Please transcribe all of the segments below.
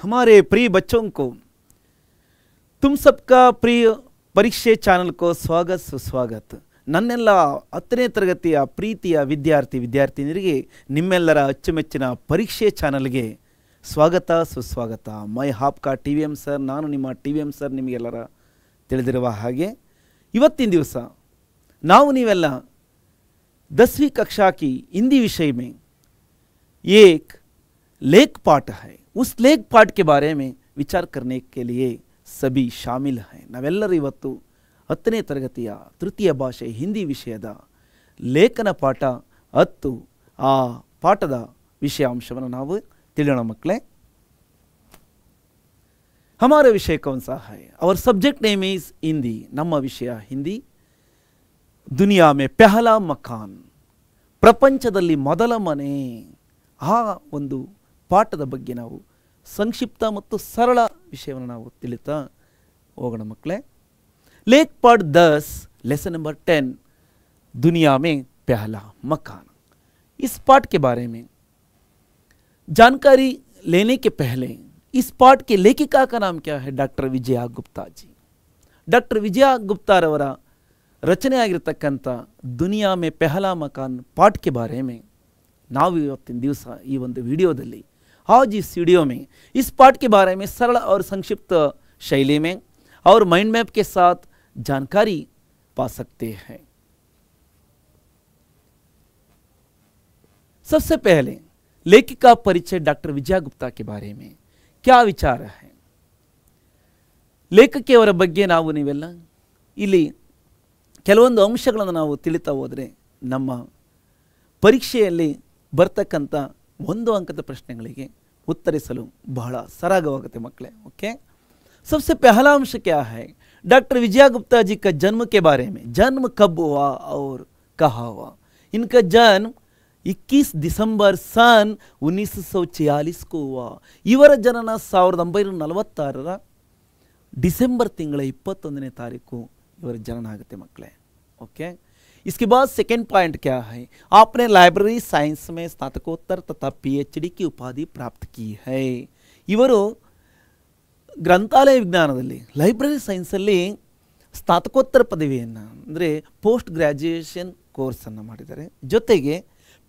हमारे प्रिय बच्चों को तुम सबका प्रिय परीक्षे ಚಾನಲ್ को स्वागत सुस्वागत ನನ್ನೆಲ್ಲ 10ನೇ ತರಗತಿಯ ಪ್ರೀತಿಯ ವಿದ್ಯಾರ್ಥಿನಿಯರಿಗೆ ನಿಮ್ಮೆಲ್ಲರ ಅಚ್ಚುಮೆಚ್ಚಿನ ಪರೀಕ್ಷೆ ಚಾನಲ್ಗೆ ಸ್ವಾಗತ ಸುಸ್ವಾಗತ ಮೈ ಹಾಪ್ಕಾ ಟಿವಿಎಂ ಸರ್ ನಾನು ನಿಮ್ಮ ಟಿವಿಎಂ ಸರ್ ನಿಮಗೆಲ್ಲರ ತಿಳಿದಿರುವ ಹಾಗೆ ಇವತ್ತಿನ ದಿವಸ ನಾವು ನೀವೆಲ್ಲ 10वीं कक्षा की हिंदी विषय में एक लेख पाठ है उस लेख पाठ के बारे में विचार करने के लिए सभी शामिल हैं ನಾವೆಲ್ಲರೂ ಇವತ್ತು 10ನೇ ತರಗತಿಯ ತೃತೀಯ ಭಾಷೆ ಹಿಂದಿ ವಿಷಯದ ಲೇಖನ ಪಾಠ 10 ಆ ಪಾಠದ ವಿಷಯಾಂಶವನ್ನು ನಾವು ತಿಳಿಯೋಣ ಮಕ್ಕಳೇ हमारा विषय कौन सा है और सब्जेक्ट नेम इज हिंदी ನಮ್ಮ ವಿಷಯ ಹಿಂದಿ दुनिया में पहला मकान ಪ್ರಪಂಚದಲ್ಲಿ ಮೊದಲ ಮನೆ ಆ ಒಂದು ಪಾಠದ ಬಗ್ಗೆ ನಾವು ಸಂಕ್ಷಿಪ್ತ ಮತ್ತು ಸರಳ ವಿಷಯವನ್ನು ನಾವು ತಿಳಿತಾ ಹೋಗೋಣ ಮಕ್ಕಳೇ लेख पाठ 10 लेसन नंबर 10 दुनिया में पहला मकान इस पाठ के बारे में जानकारी लेने के पहले इस पाठ के लेखिका का नाम क्या है डॉक्टर विजया गुप्ता जी डॉक्टर विजया गुप्ता रवरा रचने ಆಗಿರತಕ್ಕಂತ दुनिया में पहला मकान पाठ के बारे में ನಾವು ಇವತ್ತಿನ ದಿವಸ ಈ ಒಂದು ವಿಡಿಯೋದಲ್ಲಿ आज इस वीडियो में इस पाठ के बारे में सरल और संक्षिप्त शैली में और माइंड मैप के साथ जानकारी पा सकते हैं। सबसे पहले लेखिका परिचय डॉक्टर विजया गुप्ता के बारे में क्या विचार है ಲೇಖಕಿಯವರ ಬಗ್ಗೆ ನಾವು ನೀವೆಲ್ಲ ಇಲ್ಲಿ ಕೆಲವೊಂದು ಅಂಶಗಳನ್ನು ನಾವು ತಿಳಿತಾ ಹೋದರೆ ನಮ್ಮ ಪರೀಕ್ಷೆಯಲ್ಲಿ ಬರ್ತಕ್ಕಂಥ ಒಂದು ಅಂಕದ ಪ್ರಶ್ನೆಗಳಿಗೆ उत्तरिसलु बहಳ सरागवागुत्ते मಕ್ಕಳೇ ओके सबसे पहला अंश क्या है डॉक्टर विजया गुप्ता जी का जन्म के बारे में जन्म कब हुआ और कहाँ हुआ इनका जन्म 21 दिसंबर सन 1946 को हुआ ಇವರ ಜನನ 1946 ಡಿಸೆಂಬರ್ ತಿಂಗಳ 21ನೇ ತಾರೀಕು ಇವರ ಜನನ ಆಗುತ್ತೆ ಮಕ್ಕಳೇ ओके इसके बाद सेकेंड पॉइंट क्या है आपने लाइब्रेरी साइंस में स्नातकोत्तर तथा पीएचडी की उपाधि प्राप्त की है इವರು ಗ್ರಂಥಾಲಯ ವಿಜ್ಞಾನದಲ್ಲಿ ಲೈಬ್ರರಿ ಸೈನ್ಸಲ್ಲಿ ಸ್ನಾತಕೋತ್ತರ ಪದವಿಯನ್ನು ಅಂದರೆ ಪೋಸ್ಟ್ ಗ್ರ್ಯಾಜುಯೇಷನ್ ಕೋರ್ಸನ್ನು ಮಾಡಿದ್ದಾರೆ ಜೊತೆಗೆ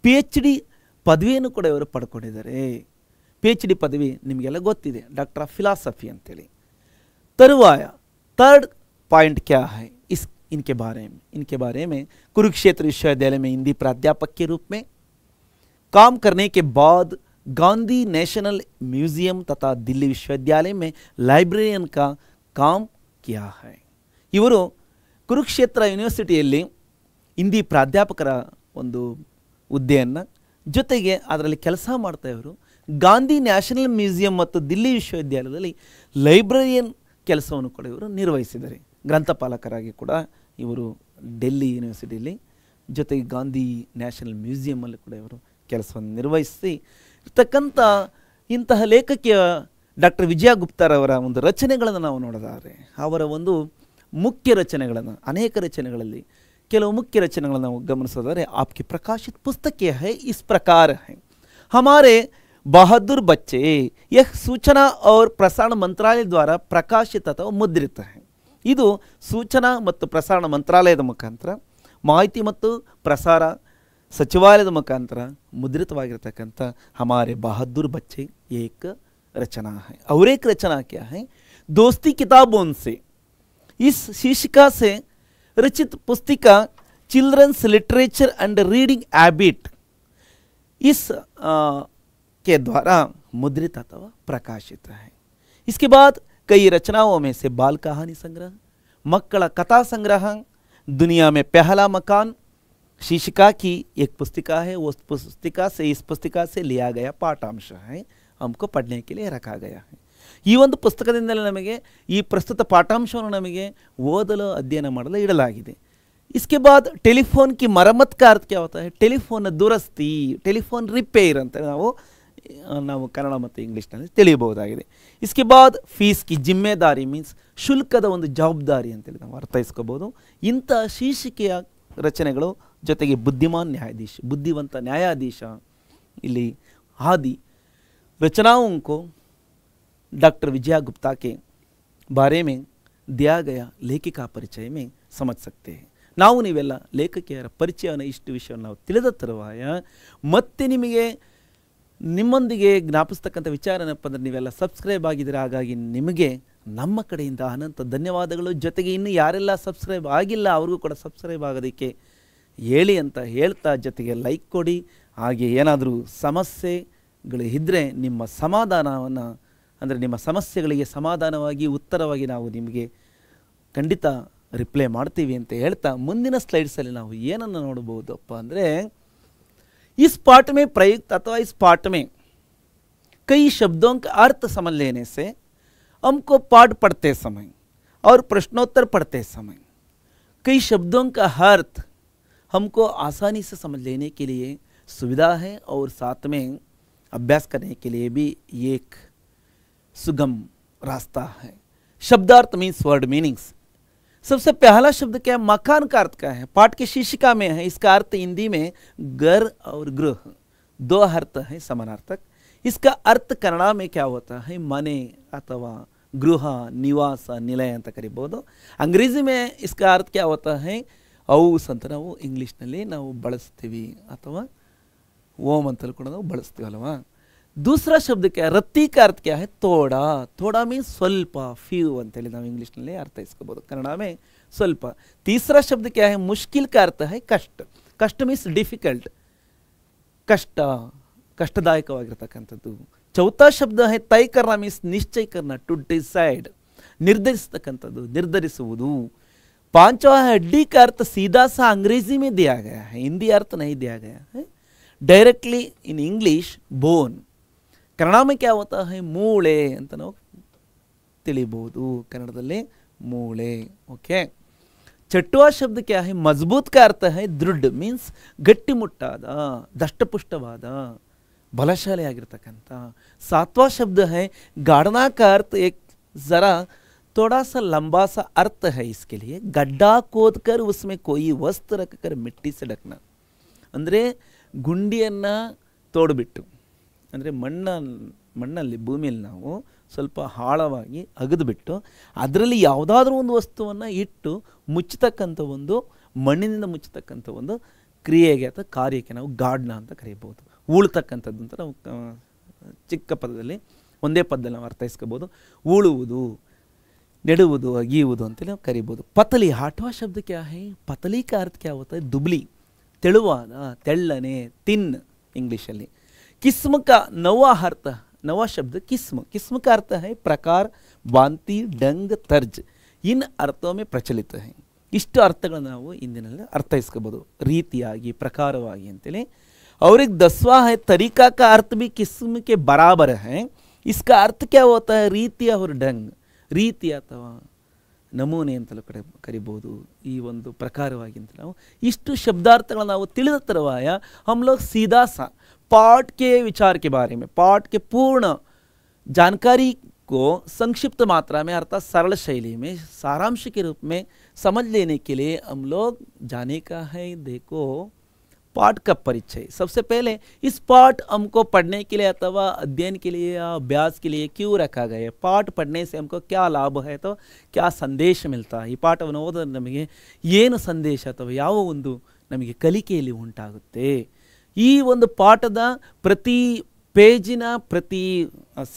PhD ಪದವಿಯನ್ನು ಕೂಡ ಇವರು ಪಡ್ಕೊಂಡಿದ್ದಾರೆ PhD ಪದವಿ ನಿಮಗೆಲ್ಲ ಗೊತ್ತಿದೆ ಡಾಕ್ಟರ್ ಆಫ್ ಫಿಲಾಸಫಿ ಅಂತೇಳಿ ತರುವಾಯ थर्ड पॉइंट क्या है इस इनके बारे में कुरुक्षेत्र विश्वविद्यालय में हिंदी प्राध्यापक के रूप में काम करने के बाद गांधी नेशनल म्यूजियम तथा दिल्ली विश्वविद्यालय में लाइब्रेरियन का काम किया है इವರು ಕುರುಕ್ಷೇತ್ರ ಯೂನಿವರ್ಸಿಟಿಯಲ್ಲಿ ಹಿಂದಿ ಪ್ರಾಧ್ಯಾಪಕರ ಒಂದು ಹುದ್ದೆಯನ್ನು ಜೊತೆಗೆ ಅದರಲ್ಲಿ ಕೆಲಸ ಮಾಡ್ತಾ ಇವರು ಗಾಂಧಿ ನ್ಯಾಷನಲ್ ಮ್ಯೂಸಿಯಂ ಮತ್ತು ದಿಲ್ಲಿ ವಿಶ್ವವಿದ್ಯಾಲಯದಲ್ಲಿ ಲೈಬ್ರರಿಯನ್ ಕೆಲಸವನ್ನು ಕೂಡ ಇವರು ನಿರ್ವಹಿಸಿದ್ದಾರೆ ಗ್ರಂಥಪಾಲಕರಾಗಿ ಕೂಡ ಇವರು ಡೆಲ್ಲಿ ಯೂನಿವರ್ಸಿಟಿಯಲ್ಲಿ ಜೊತೆಗೆ ಗಾಂಧಿ ನ್ಯಾಷನಲ್ ಮ್ಯೂಸಿಯಮಲ್ಲಿ ಕೂಡ ಇವರು ಕೆಲಸವನ್ನು ನಿರ್ವಹಿಸಿ ಇರ್ತಕ್ಕಂಥ ಇಂತಹ ಲೇಖಕಿಯ ಡಾಕ್ಟರ್ ವಿಜಯಾ ಗುಪ್ತಾರವರ ಒಂದು ರಚನೆಗಳನ್ನು ನಾವು ನೋಡಿದರೆ ಅವರ ಒಂದು ಮುಖ್ಯ ರಚನೆಗಳನ್ನು ಅನೇಕ ರಚನೆಗಳಲ್ಲಿ ಕೆಲವು ಮುಖ್ಯ ರಚನೆಗಳನ್ನು ನಾವು ಗಮನಿಸೋದಾದರೆ आपकी प्रकाशित पुस्तकें है इस प्रकार है हमारे बहादुर बच्चे यह सूचना और प्रसारण मंत्रालय द्वारा प्रकाशित ಅಥವಾ ಮುದ್ರಿತ है ಇದು ಸೂಚನಾ ಮತ್ತು ಪ್ರಸಾರಣ ಮಂತ್ರಾಲಯದ ಮುಖಾಂತರ ಮಾಹಿತಿ ಮತ್ತು ಪ್ರಸಾರ ಸಚಿವಾಲಯದ ಮುಖಾಂತರ ಮುದ್ರಿತವಾಗಿರತಕ್ಕಂಥ हमारे बहादुर बच्चे एक रचना है और एक रचना क्या है दोस्ती किताबों से इस शीर्षिका से रचित पुस्तिका children's literature and reading habit इस के द्वारा मुद्रित अथवा प्रकाशित है इसके बाद कई रचनाओं में से बाल कहानी संग्रह मक्कड़ कथा संग्रह दुनिया में पहला मकान शीर्षिका की एक पुस्तिका है उस पुस्तिका से इस पुस्तिका से लिया गया पाठांश है हमको पढ़ने के लिए रखा गया है ಈ ಒಂದು ಪುಸ್ತಕದಿಂದಲೇ ನಮಗೆ ಈ ಪ್ರಸ್ತುತ ಪಾಠಾಂಶವನ್ನು ನಮಗೆ ಓದಲು ಅಧ್ಯಯನ ಮಾಡಲು ಇಡಲಾಗಿದೆ इसके बाद टेलीफोन की मरम्मत का अर्थ क्या होता है टेलीफोन दुरस्ती टेलीफोन रिपेयर ಅಂತ ನಾವು ಕನ್ನಡ ಮತ್ತು ಇಂಗ್ಲಿಷ್ನಲ್ಲಿ ತಿಳಿಯಬಹುದಾಗಿದೆ इसके बाद फीस की जिम्मेदारी मीन्स ಶುಲ್ಕದ ಒಂದು ಜವಾಬ್ದಾರಿ ಅಂತೇಳಿ ನಾವು ಅರ್ಥೈಸ್ಕೋಬಹುದು ಇಂಥ ಶೀರ್ಷಿಕೆಯ ರಚನೆಗಳು ಜೊತೆಗೆ बुद्धिवंत न्यायाधीश ಇಲ್ಲಿ आदि रचनाओं को डॉक्टर विजया गुप्ता के बारे में दिया गया लेखिका परिचय में समझ सकते हैं. ನಾವು ನೀವೆಲ್ಲ ಲೇಖಕಿಯರ ಪರಿಚಯವನ್ನು ಇಷ್ಟು ವಿಷಯವನ್ನು ನಾವು ತಿಳಿದ ತರುವಾಯ ಮತ್ತೆ ನಿಮಗೆ ನಿಮ್ಮೊಂದಿಗೆ ಜ್ಞಾಪಿಸ್ತಕ್ಕಂಥ ವಿಚಾರ ಏನಪ್ಪ ಅಂದರೆ ನೀವೆಲ್ಲ ಸಬ್ಸ್ಕ್ರೈಬ್ ಆಗಿದ್ದೀರಾ. ಹಾಗಾಗಿ ನಿಮಗೆ ನಮ್ಮ ಕಡೆಯಿಂದ ಅನಂತ ಧನ್ಯವಾದಗಳು. ಜೊತೆಗೆ ಇನ್ನು ಯಾರೆಲ್ಲ ಸಬ್ಸ್ಕ್ರೈಬ್ ಆಗಿಲ್ಲ ಅವ್ರಿಗೂ ಕೂಡ ಸಬ್ಸ್ಕ್ರೈಬ್ ಆಗೋದಕ್ಕೆ ಹೇಳಿ ಅಂತ ಹೇಳ್ತಾ, ಜೊತೆಗೆ ಲೈಕ್ ಕೊಡಿ. ಹಾಗೆ ಏನಾದರೂ ಸಮಸ್ಯೆಗಳು ಇದ್ದರೆ ನಿಮ್ಮ ಸಮಾಧಾನವನ್ನು ಅಂದರೆ ನಿಮ್ಮ ಸಮಸ್ಯೆಗಳಿಗೆ ಸಮಾಧಾನವಾಗಿ ಉತ್ತರವಾಗಿ ನಾವು ನಿಮಗೆ ಖಂಡಿತ ರಿಪ್ಲೈ ಮಾಡ್ತೀವಿ ಅಂತ ಹೇಳ್ತಾ ಮುಂದಿನ ಸ್ಲೈಡ್ಸಲ್ಲಿ ನಾವು ಏನನ್ನು ನೋಡಬಹುದಪ್ಪ ಅಂದರೆ इस पाठ में प्रयुक्त अथवा इस पाठ में कई शब्दों का अर्थ समझ लेने से हमको पाठ पढ़ते समय और प्रश्नोत्तर पढ़ते समय कई शब्दों का अर्थ हमको आसानी से समझ लेने के लिए सुविधा है और साथ में अभ्यास करने के लिए भी एक सुगम रास्ता है. शब्दार्थ मीन्स वर्ड मीनिंग्स. सबसे पहला शब्द क्या है? मकान का अर्थ क्या है? पाठ की शीर्षिका में है. इसका अर्थ हिंदी में घर और गृह, दो अर्थ है समानार्थक. इसका अर्थ कन्नड़ में क्या होता है? मने अथवा गृह, निवास, निलय ಅಂತ ಕರೀಬಹುದು. अंग्रेजी में इसका अर्थ क्या होता है? ಹೌಸ್ ಅಂತ ನಾವು ಇಂಗ್ಲೀಷ್ನಲ್ಲಿ ನಾವು ಬಳಸ್ತೀವಿ ಅಥವಾ ಓಮ್ ಅಂತಲೂ ಕೂಡ ನಾವು ಬಳಸ್ತೀವಲ್ವಾ. दूसरा शब्द क्या है? रत्ती का अर्थ क्या है? थोड़ा. थोड़ा मीन्स स्वल्प, फ्यू ಅಂತೇಳಿ ನಾವು ಇಂಗ್ಲೀಷ್ನಲ್ಲಿ ಅರ್ಥೈಸ್ಕೋಬಹುದು. ಕನ್ನಡ में स्वल्प. तीसरा शब्द क्या है? मुश्किल का अर्थ है कष्ट. कष्ट मीन्स डिफिकल्ट, कष्ट, ಕಷ್ಟದಾಯಕವಾಗಿರತಕ್ಕಂಥದ್ದು. चौथा शब्द है तय करना मीन्स निश्चय करना, टू डिसाइड, ನಿರ್ಧರಿಸತಕ್ಕಂಥದ್ದು, ನಿರ್ಧರಿಸುವುದು. पांचवा है हड्डी का अर्थ सीधा सा अंग्रेजी में दिया गया है, हिंदी अर्थ नहीं दिया गया है. Directly in English bone. Kannada में क्या होता है? ಮೂಳೆ ಅಂತ ನಾವು ತಿಳಿಬಹುದು. ಕನ್ನಡದಲ್ಲಿ ಮೂಳೆ. ಓಕೆ. छठवां शब्द क्या है? मजबूत का अर्थ है दृढ़, मीन्स ಗಟ್ಟಿಮುಟ್ಟಾದ, ದಷ್ಟಪುಷ್ಟವಾದ, ಬಲಶಾಲಿಯಾಗಿರ್ತಕ್ಕಂಥ. सातवां शब्द है गाड़ना का अर्थ एक जरा थोड़ा सा लंबा सा अर्थ है इसके लिए. गड्ढा खोद कर उसमें कोई वस्तु रख कर मिट्टी से ढकना. ಅಂದರೆ ಗುಂಡಿಯನ್ನು ತೋಡ್ಬಿಟ್ಟು, ಅಂದರೆ ಮಣ್ಣಲ್ಲಿ ಭೂಮಿಯಲ್ಲಿ ನಾವು ಸ್ವಲ್ಪ ಆಳವಾಗಿ ಅಗೆದುಬಿಟ್ಟು ಅದರಲ್ಲಿ ಯಾವುದಾದ್ರೂ ಒಂದು ವಸ್ತುವನ್ನು ಇಟ್ಟು ಮುಚ್ಚತಕ್ಕಂಥ ಒಂದು ಮಣ್ಣಿನಿಂದ ಮುಚ್ಚತಕ್ಕಂಥ ಒಂದು ಕ್ರಿಯೆಗೆ ಅಥವಾ ಕಾರ್ಯಕ್ಕೆ ನಾವು ಗಾಡ್ನ ಅಂತ ಕರೀಬೋದು. ಉಳ್ತಕ್ಕಂಥದ್ದು ಅಂತ ನಾವು ಚಿಕ್ಕ ಪದದಲ್ಲಿ ಒಂದೇ ಪದದಲ್ಲಿ ನಾವು ಅರ್ಥೈಸ್ಕೋಬೋದು. ಉಳುವುದು, ನೆಡುವುದು, ಅಗಿಯುವುದು ಅಂತೇಳಿ ನಾವು ಕರಿಬೋದು. ಪತಲಿ. ಆಠವಾ ಶಬ್ದ ಕ್ಯಾ ಹೈ? ಪತಲಿ का अर्थ क्या होता है? दुबली, ತೆಳುವಾದ, ತೆಳ್ಳನೆ, ತಿನ್ ಇಂಗ್ಲೀಷಲ್ಲಿ. किस्म का नवा अर्थ, नवा शब्द किस्म. किस्म का अर्थ है प्रकार, भांति, ढंग, तर्ज. इन अर्थों में प्रचलित है. ಇಷ್ಟು ಅರ್ಥಗಳನ್ನು ನಾವು ಇಂದಿನಲ್ಲಿ ಅರ್ಥೈಸ್ಕೋಬೋದು, ರೀತಿಯಾಗಿ, ಪ್ರಕಾರವಾಗಿ ಅಂತೇಳಿ. और एक 10वां है तरीका का अर्थ भी किस्म के बराबर है. इसका अर्थ क्या होता है? ರೀತಿ और ढंग, ರೀತಿ ಅಥವಾ ನಮೂನೆ ಅಂತಲೂ ಕರಿಬೋದು. ಈ ಒಂದು ಪ್ರಕಾರವಾಗಿ ಅಂತ ನಾವು ಇಷ್ಟು ಶಬ್ದಾರ್ಥಗಳನ್ನು ನಾವು ತಿಳಿದ ತರುವಾಯ हम लोग सीधा सा पाठ के विचार के बारे में, पाठ के पूर्ण जानकारी को संक्षिप्त मात्रा में अर्थात सरल शैली में सारांश के रूप में समझ लेने के लिए हम लोग जाने का है. देखो पाठ का परिचय. सबसे पहले इस पाठ हमको पढ़ने के लिए अथवा अध्ययन के लिए या अभ्यास के लिए क्यों रखा गया है? पाठ पढ़ने से हमको क्या लाभ है, तो क्या संदेश मिलता है? ಈ ಪಾಠವನ್ನು ಓದಿದ್ರೆ ನಮಗೆ ಏನು ಸಂದೇಶ ಅಥವಾ ಯಾವ ಒಂದು ನಮಗೆ ಕಲಿಕೆಯಲ್ಲಿ ಉಂಟಾಗುತ್ತೆ? ಈ ಒಂದು ಪಾಠದ ಪ್ರತಿ ಪೇಜಿನ ಪ್ರತಿ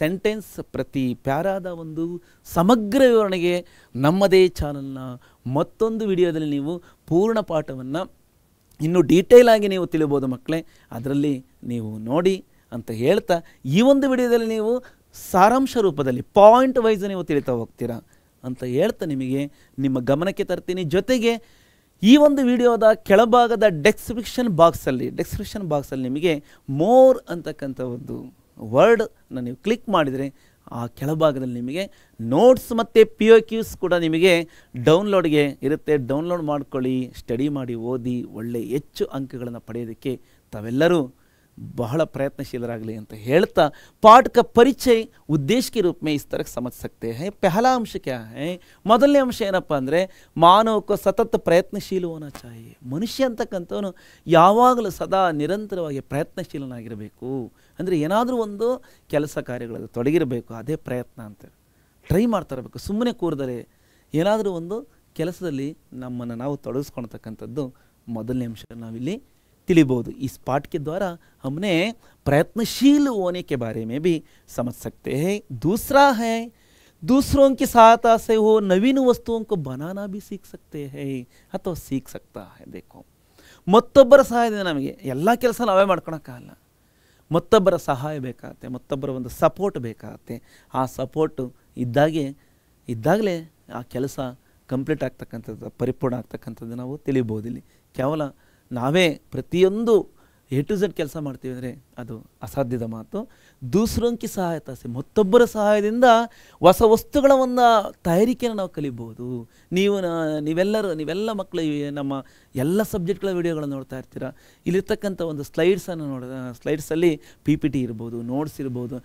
ಸೆಂಟೆನ್ಸ್, ಪ್ರತಿ ಪ್ಯಾರಾದ ಒಂದು ಸಮಗ್ರ ವಿವರಣೆಗೆ ನಮ್ಮದೇ ಚಾನಲ್ನ ಮತ್ತೊಂದು ವಿಡಿಯೋದಲ್ಲಿ ನೀವು ಪೂರ್ಣ ಪಾಠವನ್ನು ಇನ್ನೂ ಡೀಟೇಲ್ ಆಗಿ ನೀವು ತಿಳಿಬೋದು ಮಕ್ಕಳೇ. ಅದರಲ್ಲಿ ನೀವು ನೋಡಿ ಅಂತ ಹೇಳ್ತಾ ಈ ಒಂದು ವಿಡಿಯೋದಲ್ಲಿ ನೀವು ಸಾರಾಂಶ ರೂಪದಲ್ಲಿ ಪಾಯಿಂಟ್ ವೈಸ್ ನೀವು ತಿಳಿತಾ ಹೋಗ್ತೀರಾ ಅಂತ ಹೇಳ್ತಾ ನಿಮಗೆ ನಿಮ್ಮ ಗಮನಕ್ಕೆ ತರ್ತೀನಿ. ಜೊತೆಗೆ ಈ ಒಂದು ವಿಡಿಯೋದ ಕೆಳಭಾಗದ ಡಿಸ್ಕ್ರಿಪ್ಷನ್ ಬಾಕ್ಸಲ್ಲಿ ನಿಮಗೆ ಮೋರ್ ಅಂತಕ್ಕಂಥ ಒಂದು ವರ್ಡನ್ನು ನೀವು ಕ್ಲಿಕ್ ಮಾಡಿದರೆ ಆ ಕೆಳಭಾಗದಲ್ಲಿ ನಿಮಗೆ ನೋಟ್ಸ್ ಮತ್ತು POQs ಕೂಡ ನಿಮಗೆ ಡೌನ್ಲೋಡ್ಗೆ ಇರುತ್ತೆ. ಡೌನ್ಲೋಡ್ ಮಾಡ್ಕೊಳ್ಳಿ, ಸ್ಟಡಿ ಮಾಡಿ, ಓದಿ ಒಳ್ಳೆ ಹೆಚ್ಚು ಅಂಕಗಳನ್ನು ಪಡೆಯೋದಕ್ಕೆ ತಾವೆಲ್ಲರೂ बहला प्रयत्नशीलरागली ಅಂತ ಹೇಳ್ತಾ पाठ का परिचय उद्देश्य के रूप में इस तरह समझ सकते हैं। पहला अंश क्या है? ಮೊದಲನೇ ಅಂಶ ಏನಪ್ಪ ಅಂದರೆ ಮಾನವ को सतत प्रयत्नशील होना चाहिए। ಮನುಷ್ಯ ಅಂತಕ್ಕಂಥವನು ಯಾವಾಗಲೂ ಸದಾ ನಿರಂತರವಾಗಿ ಪ್ರಯತ್ನಶೀಲನಾಗಿರಬೇಕು। ಅಂದರೆ ಏನಾದರೂ ಒಂದು ಕೆಲಸ ಕಾರ್ಯಗಳಲ್ಲಿ ತೊಡಗಿರಬೇಕು, ಅದೇ ಪ್ರಯತ್ನ ಅಂತ ಟ್ರೈ ಮಾಡ್ತಾ ಇರಬೇಕು। ಸುಮ್ಮನೆ ಕೂರದರೆ ಏನಾದರೂ ಒಂದು ಕೆಲಸದಲ್ಲಿ ನಮ್ಮನ್ನು ನಾವು ತೊಡಗಿಸ್ಕೊಳ್ತಕ್ಕಂಥದ್ದು ಮೊದಲನೇ ಅಂಶ ನಾವಿಲ್ಲಿ तिलीबोध। इस पाठ के द्वारा हमने प्रयत्नशील होने के बारे में भी समझ सकते हैं। दूसरा है दूसरों की सहायता से वो नवीन वस्तुओं को बनाना भी सीख सकते हैं अथवा सीख सकता है। देखो ಮತ್ತೊಬ್ಬರ ಸಹಾಯದಿಂದ ನಮಗೆ ಎಲ್ಲ ಕೆಲಸ ನಾವೇ ಮಾಡ್ಕೊಳಕ್ಕಾಗಲ್ಲ, ಮತ್ತೊಬ್ಬರ ಸಹಾಯ ಬೇಕಾಗುತ್ತೆ, ಮತ್ತೊಬ್ಬರ ಒಂದು ಸಪೋರ್ಟ್ ಬೇಕಾಗುತ್ತೆ। ಆ ಸಪೋರ್ಟು ಇದ್ದಾಗಲೇ ಆ ಕೆಲಸ ಕಂಪ್ಲೀಟ್ ಆಗ್ತಕ್ಕಂಥದ್ದು, ಪರಿಪೂರ್ಣ ಆಗ್ತಕ್ಕಂಥದ್ದು ನಾವು ತಿಳಿಬೋದು। ಇಲ್ಲಿ ಕೇವಲ ನಾವೇ ಪ್ರತಿಯೊಂದು ಎ ಟು ಝೆಡ್ ಕೆಲಸ ಮಾಡ್ತೀವಿ ಅಂದರೆ ಅದು ಅಸಾಧ್ಯದ ಮಾತು। ದೂಸರೋಂಕಿ ಸಹಾಯತ ಸೆ ಮತ್ತೊಬ್ಬರ ಸಹಾಯದಿಂದ ಹೊಸ ವಸ್ತುಗಳ ಒಂದು ತಯಾರಿಕೆಯನ್ನು ನಾವು ಕಲಿಬೋದು। ನೀವೆಲ್ಲ ಮಕ್ಕಳು ನಮ್ಮ ಎಲ್ಲ ಸಬ್ಜೆಕ್ಟ್ಗಳ ವಿಡಿಯೋಗಳನ್ನು ನೋಡ್ತಾ ಇರ್ತೀರ। ಇಲ್ಲಿರ್ತಕ್ಕಂಥ ಒಂದು ಸ್ಲೈಡ್ಸಲ್ಲಿ PPT ಇರ್ಬೋದು, ನೋಟ್ಸ್ ಇರ್ಬೋದು,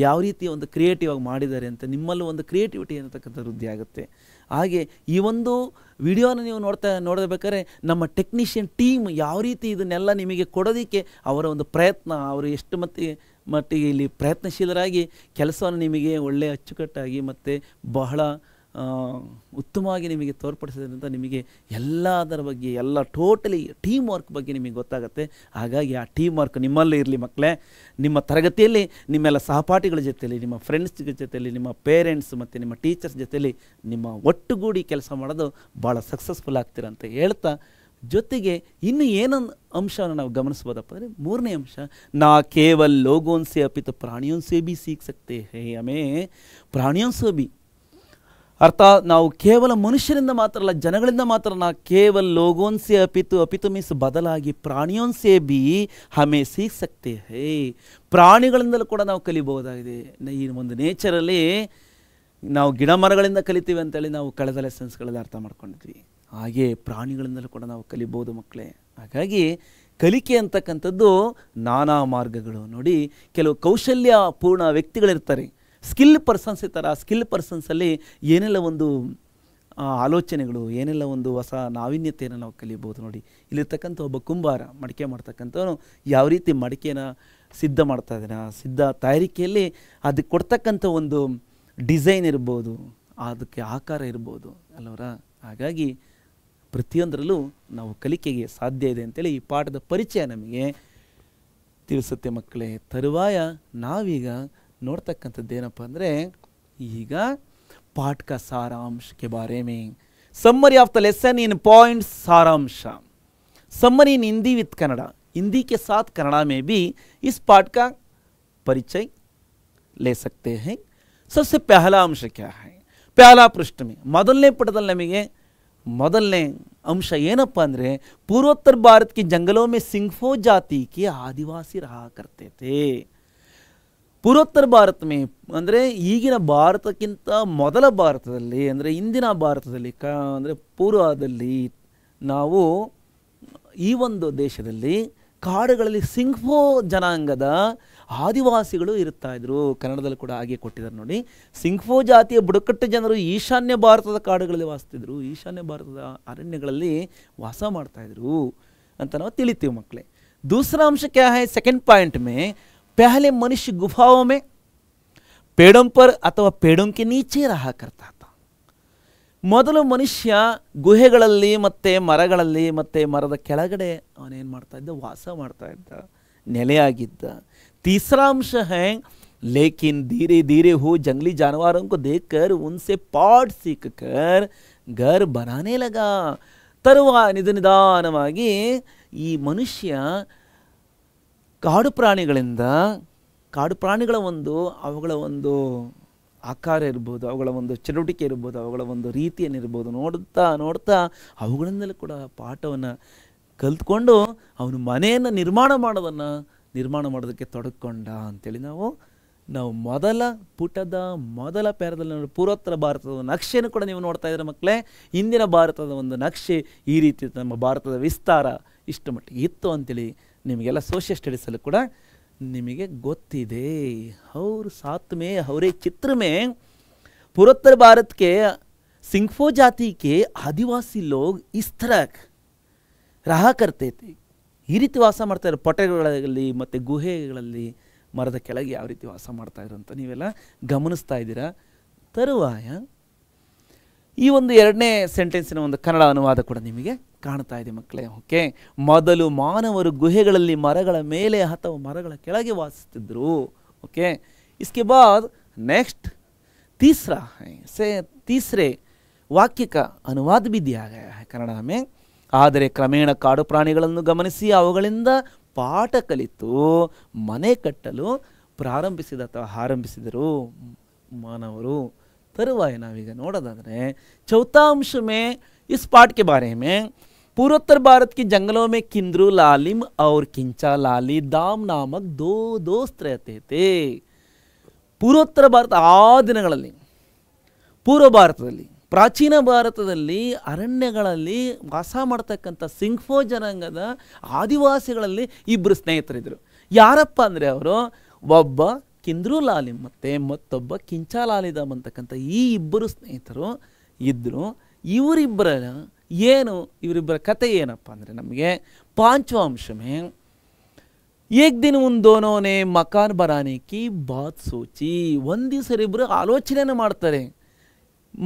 ಯಾವ ರೀತಿ ಒಂದು ಕ್ರಿಯೇಟಿವ್ ಆಗಿ ಮಾಡಿದ್ದಾರೆ ಅಂತ ನಿಮ್ಮಲ್ಲೂ ಒಂದು ಕ್ರಿಯೇಟಿವಿಟಿ ಅನ್ನತಕ್ಕಂಥ ವೃದ್ಧಿ ಆಗುತ್ತೆ। ಹಾಗೆ ಈ ಒಂದು ವಿಡಿಯೋನ ನೀವು ನೋಡಬೇಕಾದ್ರೆ ನಮ್ಮ ಟೆಕ್ನಿಷಿಯನ್ ಟೀಮ್ ಯಾವ ರೀತಿ ಇದನ್ನೆಲ್ಲ ನಿಮಗೆ ಕೊಡೋದಕ್ಕೆ ಅವರ ಒಂದು ಪ್ರಯತ್ನ, ಅವರು ಎಷ್ಟು ಮಟ್ಟಿಗೆ ಇಲ್ಲಿ ಪ್ರಯತ್ನಶೀಲರಾಗಿ ಕೆಲಸವನ್ನು ನಿಮಗೆ ಒಳ್ಳೆಯ ಅಚ್ಚುಕಟ್ಟಾಗಿ ಮತ್ತು ಬಹಳ ಉತ್ತಮವಾಗಿ ನಿಮಗೆ ತೋರ್ಪಡಿಸಿದ್ರಿಂದ ನಿಮಗೆ ಎಲ್ಲದರ ಬಗ್ಗೆ ಎಲ್ಲ ಟೋಟಲಿ ಟೀಮ್ ವರ್ಕ್ ಬಗ್ಗೆ ನಿಮಗೆ ಗೊತ್ತಾಗುತ್ತೆ। ಹಾಗಾಗಿ ಆ ಟೀಮ್ ವರ್ಕ್ ನಿಮ್ಮಲ್ಲೇ ಇರಲಿ ಮಕ್ಕಳೇ। ನಿಮ್ಮ ತರಗತಿಯಲ್ಲಿ ನಿಮ್ಮೆಲ್ಲ ಸಹಪಾಠಿಗಳ ಜೊತೆಯಲ್ಲಿ, ನಿಮ್ಮ ಫ್ರೆಂಡ್ಸ್ ಜೊತೆಯಲ್ಲಿ, ನಿಮ್ಮ ಪೇರೆಂಟ್ಸ್ ಮತ್ತು ನಿಮ್ಮ ಟೀಚರ್ಸ್ ಜೊತೆಯಲ್ಲಿ ನಿಮ್ಮ ಒಟ್ಟುಗೂಡಿ ಕೆಲಸ ಮಾಡೋದು ಭಾಳ ಸಕ್ಸಸ್ಫುಲ್ ಆಗ್ತೀರ ಅಂತ ಹೇಳ್ತಾ, ಜೊತೆಗೆ ಇನ್ನು ಏನೊಂದು ಅಂಶವನ್ನು ನಾವು ಗಮನಿಸ್ಬೋದಪ್ಪ ಅಂದರೆ ಮೂರನೇ ಅಂಶ, ನಾ ಕೇವಲ ಲೋಗೋನ್ ಸೆ ಅಪಿತು ಪ್ರಾಣಿಯೋನ್ ಸೆ ಬಿ ಸೀಖ್ ಸಕ್ತೆ ಹೇ ಹಮೇ ಪ್ರಾಣಿಯೋನ್ ಸೆ ಬಿ। ಅರ್ಥಾತ್ ನಾವು ಕೇವಲ ಮನುಷ್ಯರಿಂದ ಮಾತ್ರ ಅಲ್ಲ, ಜನಗಳಿಂದ ಮಾತ್ರ ನಾ ಕೇವಲ ಲೋಗೋನ್ ಸೆ ಅಪಿತು ಮೀನ್ಸ್ ಬದಲಾಗಿ ಪ್ರಾಣಿಯೋನ್ ಸೆ ಬಿ ಹಮೇ ಸೀಖ್ ಸಕ್ತೆ ಹೇ, ಪ್ರಾಣಿಗಳಿಂದಲೂ ಕೂಡ ನಾವು ಕಲಿಬಹುದಾಗಿದೆ। ಈ ಒಂದು ನೇಚರಲ್ಲಿ ನಾವು ಗಿಡ ಮರಗಳಿಂದ ಕಲಿತೀವಿ ಅಂತೇಳಿ ನಾವು ಕಳೆದ ಲೆಸನ್ಸ್ಗಳಲ್ಲಿ ಅರ್ಥ ಮಾಡ್ಕೊಂಡಿದ್ವಿ, ಹಾಗೆ ಪ್ರಾಣಿಗಳಿಂದಲೂ ಕೂಡ ನಾವು ಕಲಿಬೋದು ಮಕ್ಕಳೇ। ಹಾಗಾಗಿ ಕಲಿಕೆ ಅಂತಕ್ಕಂಥದ್ದು ನಾನಾ ಮಾರ್ಗಗಳು ನೋಡಿ, ಕೆಲವು ಕೌಶಲ್ಯ ಪೂರ್ಣ ವ್ಯಕ್ತಿಗಳಿರ್ತಾರೆ, ಸ್ಕಿಲ್ ಪರ್ಸನ್ಸ್ ಇರ್ತಾರೆ। ಆ ಸ್ಕಿಲ್ ಪರ್ಸನ್ಸಲ್ಲಿ ಏನೆಲ್ಲ ಒಂದು ಆಲೋಚನೆಗಳು, ಏನೆಲ್ಲ ಒಂದು ಹೊಸ ನಾವೀನ್ಯತೆಯನ್ನು ನಾವು ಕಲಿಬೋದು ನೋಡಿ। ಇಲ್ಲಿರ್ತಕ್ಕಂಥ ಒಬ್ಬ ಕುಂಬಾರ ಮಡಿಕೆ ಮಾಡ್ತಕ್ಕಂಥವನು ಯಾವ ರೀತಿ ಮಡಿಕೆನ ಸಿದ್ಧ ಮಾಡ್ತಾ ಇದ್ದಾನೆ, ಆ ಸಿದ್ಧ ತಯಾರಿಕೆಯಲ್ಲಿ ಅದಕ್ಕೆ ಕೊಡ್ತಕ್ಕಂಥ ಒಂದು ಡಿಸೈನ್ ಇರ್ಬೋದು, ಅದಕ್ಕೆ ಆಕಾರ ಇರ್ಬೋದು ಅಲ್ಲವರ। ಹಾಗಾಗಿ ಪ್ರತಿಯೊಂದರಲ್ಲೂ ನಾವು ಕಲಿಕೆಗೆ ಸಾಧ್ಯ ಇದೆ ಅಂತೇಳಿ ಈ ಪಾಠದ ಪರಿಚಯ ನಮಗೆ ತಿಳಿಸುತ್ತೆ ಮಕ್ಕಳೇ। ತರುವಾಯ ನಾವೀಗ ನೋಡ್ತಕ್ಕಂಥದ್ದೇನಪ್ಪ ಅಂದರೆ ಈಗ पाठ का सारांश के बारे में, summary of the lesson in points सारांश, summary in Hindi with Kannada, Hindi के साथ कन्नड़ा में भी इस पाठ का परिचय ले सकते हैं। सबसे पहला अंश क्या है? पहला पृष्ठ में ಮೊದಲನೇ ಪುಟದಲ್ಲಿ ನಮಗೆ ಮೊದಲನೇ अंश ಏನಪ್ಪ ಅಂದರೆ पूर्वोत्तर भारत के जंगलों में सिंघफो जाति के आदिवासी रहा करते थे। ಪೂರ್ವೋತ್ತರ ಭಾರತ ಮೇ ಅಂದರೆ ಈಗಿನ ಭಾರತಕ್ಕಿಂತ ಮೊದಲ ಭಾರತದಲ್ಲಿ ಅಂದರೆ ಇಂದಿನ ಭಾರತದಲ್ಲಿ ಅಂದರೆ ಪೂರ್ವದಲ್ಲಿ ನಾವು ಈ ಒಂದು ದೇಶದಲ್ಲಿ ಕಾಡುಗಳಲ್ಲಿ ಸಿಂಘ್ಫೋ ಜನಾಂಗದ ಆದಿವಾಸಿಗಳು ಇರುತ್ತಾಯಿದ್ರು। ಕನ್ನಡದಲ್ಲಿ ಕೂಡ ಹಾಗೆ ಕೊಟ್ಟಿದ್ದಾರೆ ನೋಡಿ, ಸಿಂಘ್ಫೋ ಜಾತಿಯ ಬುಡಕಟ್ಟು ಜನರು ಈಶಾನ್ಯ ಭಾರತದ ಕಾಡುಗಳಲ್ಲಿ ವಾಸಿಸ್ತಿದ್ರು, ಈಶಾನ್ಯ ಭಾರತದ ಅರಣ್ಯಗಳಲ್ಲಿ ವಾಸ ಮಾಡ್ತಾಯಿದ್ರು ಅಂತ ನಾವು ತಿಳಿತೀವಿ ಮಕ್ಕಳೇ। दूसरा अंश क्या है? सेकंड पॉइंट में पहले मनुष्य गुफाओं में पेड़ों पर अथवा पेड़ों के नीचे रहा करता था। ಮೊದಲು ಮನುಷ್ಯ ಗುಹೆಗಳಲ್ಲಿ ಮತ್ತು ಮರಗಳಲ್ಲಿ ಮತ್ತು ಮರದ ಕೆಳಗಡೆ ಅವನೇನು ಮಾಡ್ತಾ ಇದ್ದ, ವಾಸ ಮಾಡ್ತಾ ಇದ್ದ, ನೆಲೆಯಾಗಿದ್ದ। तीसरा अंश है लेकिन धीरे धीरे वो जंगली जानवरों को देखकर उनसे पाठ सीखकर घर बनाने लगा। ತರುವಾಯ ನಿಧಾನವಾಗಿ ಈ ಮನುಷ್ಯ ಕಾಡು ಪ್ರಾಣಿಗಳ ಒಂದು ಅವುಗಳ ಒಂದು ಆಕಾರ ಇರ್ಬೋದು, ಅವುಗಳ ಒಂದು ಚಟುವಟಿಕೆ ಇರ್ಬೋದು, ಅವುಗಳ ಒಂದು ರೀತಿಯನ್ನಿರ್ಬೋದು ನೋಡ್ತಾ ನೋಡ್ತಾ ಅವುಗಳಿಂದಲೂ ಕೂಡ ಪಾಠವನ್ನು ಕಲ್ತ್ಕೊಂಡು ಅವನು ಮನೆಯನ್ನು ನಿರ್ಮಾಣ ಮಾಡೋದಕ್ಕೆ ತೊಡಗಿಕೊಂಡ ಅಂತೇಳಿ ನಾವು ಮೊದಲ ಪುಟದ ಮೊದಲ ಪ್ಯಾರದಲ್ಲಿ ಪೂರ್ವೋತ್ತರ ಭಾರತದ ನಕ್ಷೆಯನ್ನು ಕೂಡ ನೀವು ನೋಡ್ತಾ ಇದ್ದೀರ ಮಕ್ಕಳೇ। ಇಂದಿನ ಭಾರತದ ಒಂದು ನಕ್ಷೆ ಈ ರೀತಿ ನಮ್ಮ ಭಾರತದ ವಿಸ್ತಾರ ಇಷ್ಟು ಮಟ್ಟಿಗೆ ಇತ್ತು ಅಂತೇಳಿ ನಿಮಗೆಲ್ಲ ಸೋಷಿಯಲ್ ಸ್ಟಡೀಸಲ್ಲೂ ಕೂಡ ನಿಮಗೆ ಗೊತ್ತಿದೆ. और साथ में और एक चित्र में पूर्वोत्तर भारत के सिंगफो जाति के आदिवासी लोग इस तरह रहा करते थे. ಈ ರೀತಿ ವಾಸ ಮಾಡ್ತಾರೆ, ಪೊಟೆಗಳಲ್ಲಿ ಮತ್ತು ಗುಹೆಗಳಲ್ಲಿ ಮರದ ಕೆಳಗೆ ಯಾವ ರೀತಿ ವಾಸ ಮಾಡ್ತಾಯಿದ್ರು ಅಂತ ನೀವೆಲ್ಲ ಗಮನಿಸ್ತಾ ಇದ್ದೀರಾ. ತರುವಾಯ ಈ ಒಂದು ಎರಡನೇ ಸೆಂಟೆನ್ಸಿನ ಒಂದು ಕನ್ನಡ ಅನುವಾದ ಕೂಡ ನಿಮಗೆ ಕಾಣ್ತಾ ಇದೆ ಮಕ್ಕಳೇ. ಓಕೆ, ಮೊದಲು ಮಾನವರು ಗುಹೆಗಳಲ್ಲಿ ಮರಗಳ ಮೇಲೆ ಅಥವಾ ಮರಗಳ ಕೆಳಗೆ ವಾಸಿಸ್ತಿದ್ರು. ಓಕೆ, इसके बाद नेक्स्ट तीसरा है से तीसरे वाक्य का अनुवाद भी दिया गया है कन्नड़ में. ಆದರೆ ಕ್ರಮೇಣ ಕಾಡು ಪ್ರಾಣಿಗಳನ್ನು ಗಮನಿಸಿ ಅವುಗಳಿಂದ ಪಾಠ ಕಲಿತು ಮನೆ ಕಟ್ಟಲು ಪ್ರಾರಂಭಿಸಿದ ಅಥವಾ ಆರಂಭಿಸಿದರು ಮಾನವರು. तरुवाय नावीग नोड़ोदाद्रे चौथा अंश में इस पाठ के बारे में पूर्वोत्तर भारत के जंगलों में किंद्रू लालिम और किंचा लाली दाम नामक दो दोस्त रहते थे. पूर्वोत्तर भारत आ दिनಗಳಲ್ಲಿ ಪೂರ್ವ ಭಾರತದಲ್ಲಿ ಪ್ರಾಚೀನ ಭಾರತದಲ್ಲಿ ಅರಣ್ಯಗಳಲ್ಲಿ ವಾಸ ಮಾಡ್ತಕ್ಕಂಥ ಸಿಂಗ್ಫೋ ಜನಾಂಗದ ಆದಿವಾಸಿಗಳಲ್ಲಿ ಇಬ್ಬರು ಸ್ನೇಹಿತರಿದ್ದರು. ಯಾರಪ್ಪ ಅಂದರೆ ಅವರು ಒಬ್ಬ ಕಿಂದ್ರೂ ಲಾಲಿಮ್ ಮತ್ತು ಮತ್ತೊಬ್ಬ ಕಿಂಚಾ ಲಾಲಿದಾಮ್ ಅಂತಕ್ಕಂಥ ಈ ಇಬ್ಬರು ಸ್ನೇಹಿತರು ಇದ್ದರು. ಇವರಿಬ್ಬರ ಕತೆ ಏನಪ್ಪ ಅಂದರೆ ನಮಗೆ पांचवा अंश में एक दिन उन दोनों ने मकान बनाने की बात सोची. ಒಂದು ದಿವಸ ಇಬ್ಬರು ಆಲೋಚನೆಯನ್ನು ಮಾಡ್ತಾರೆ.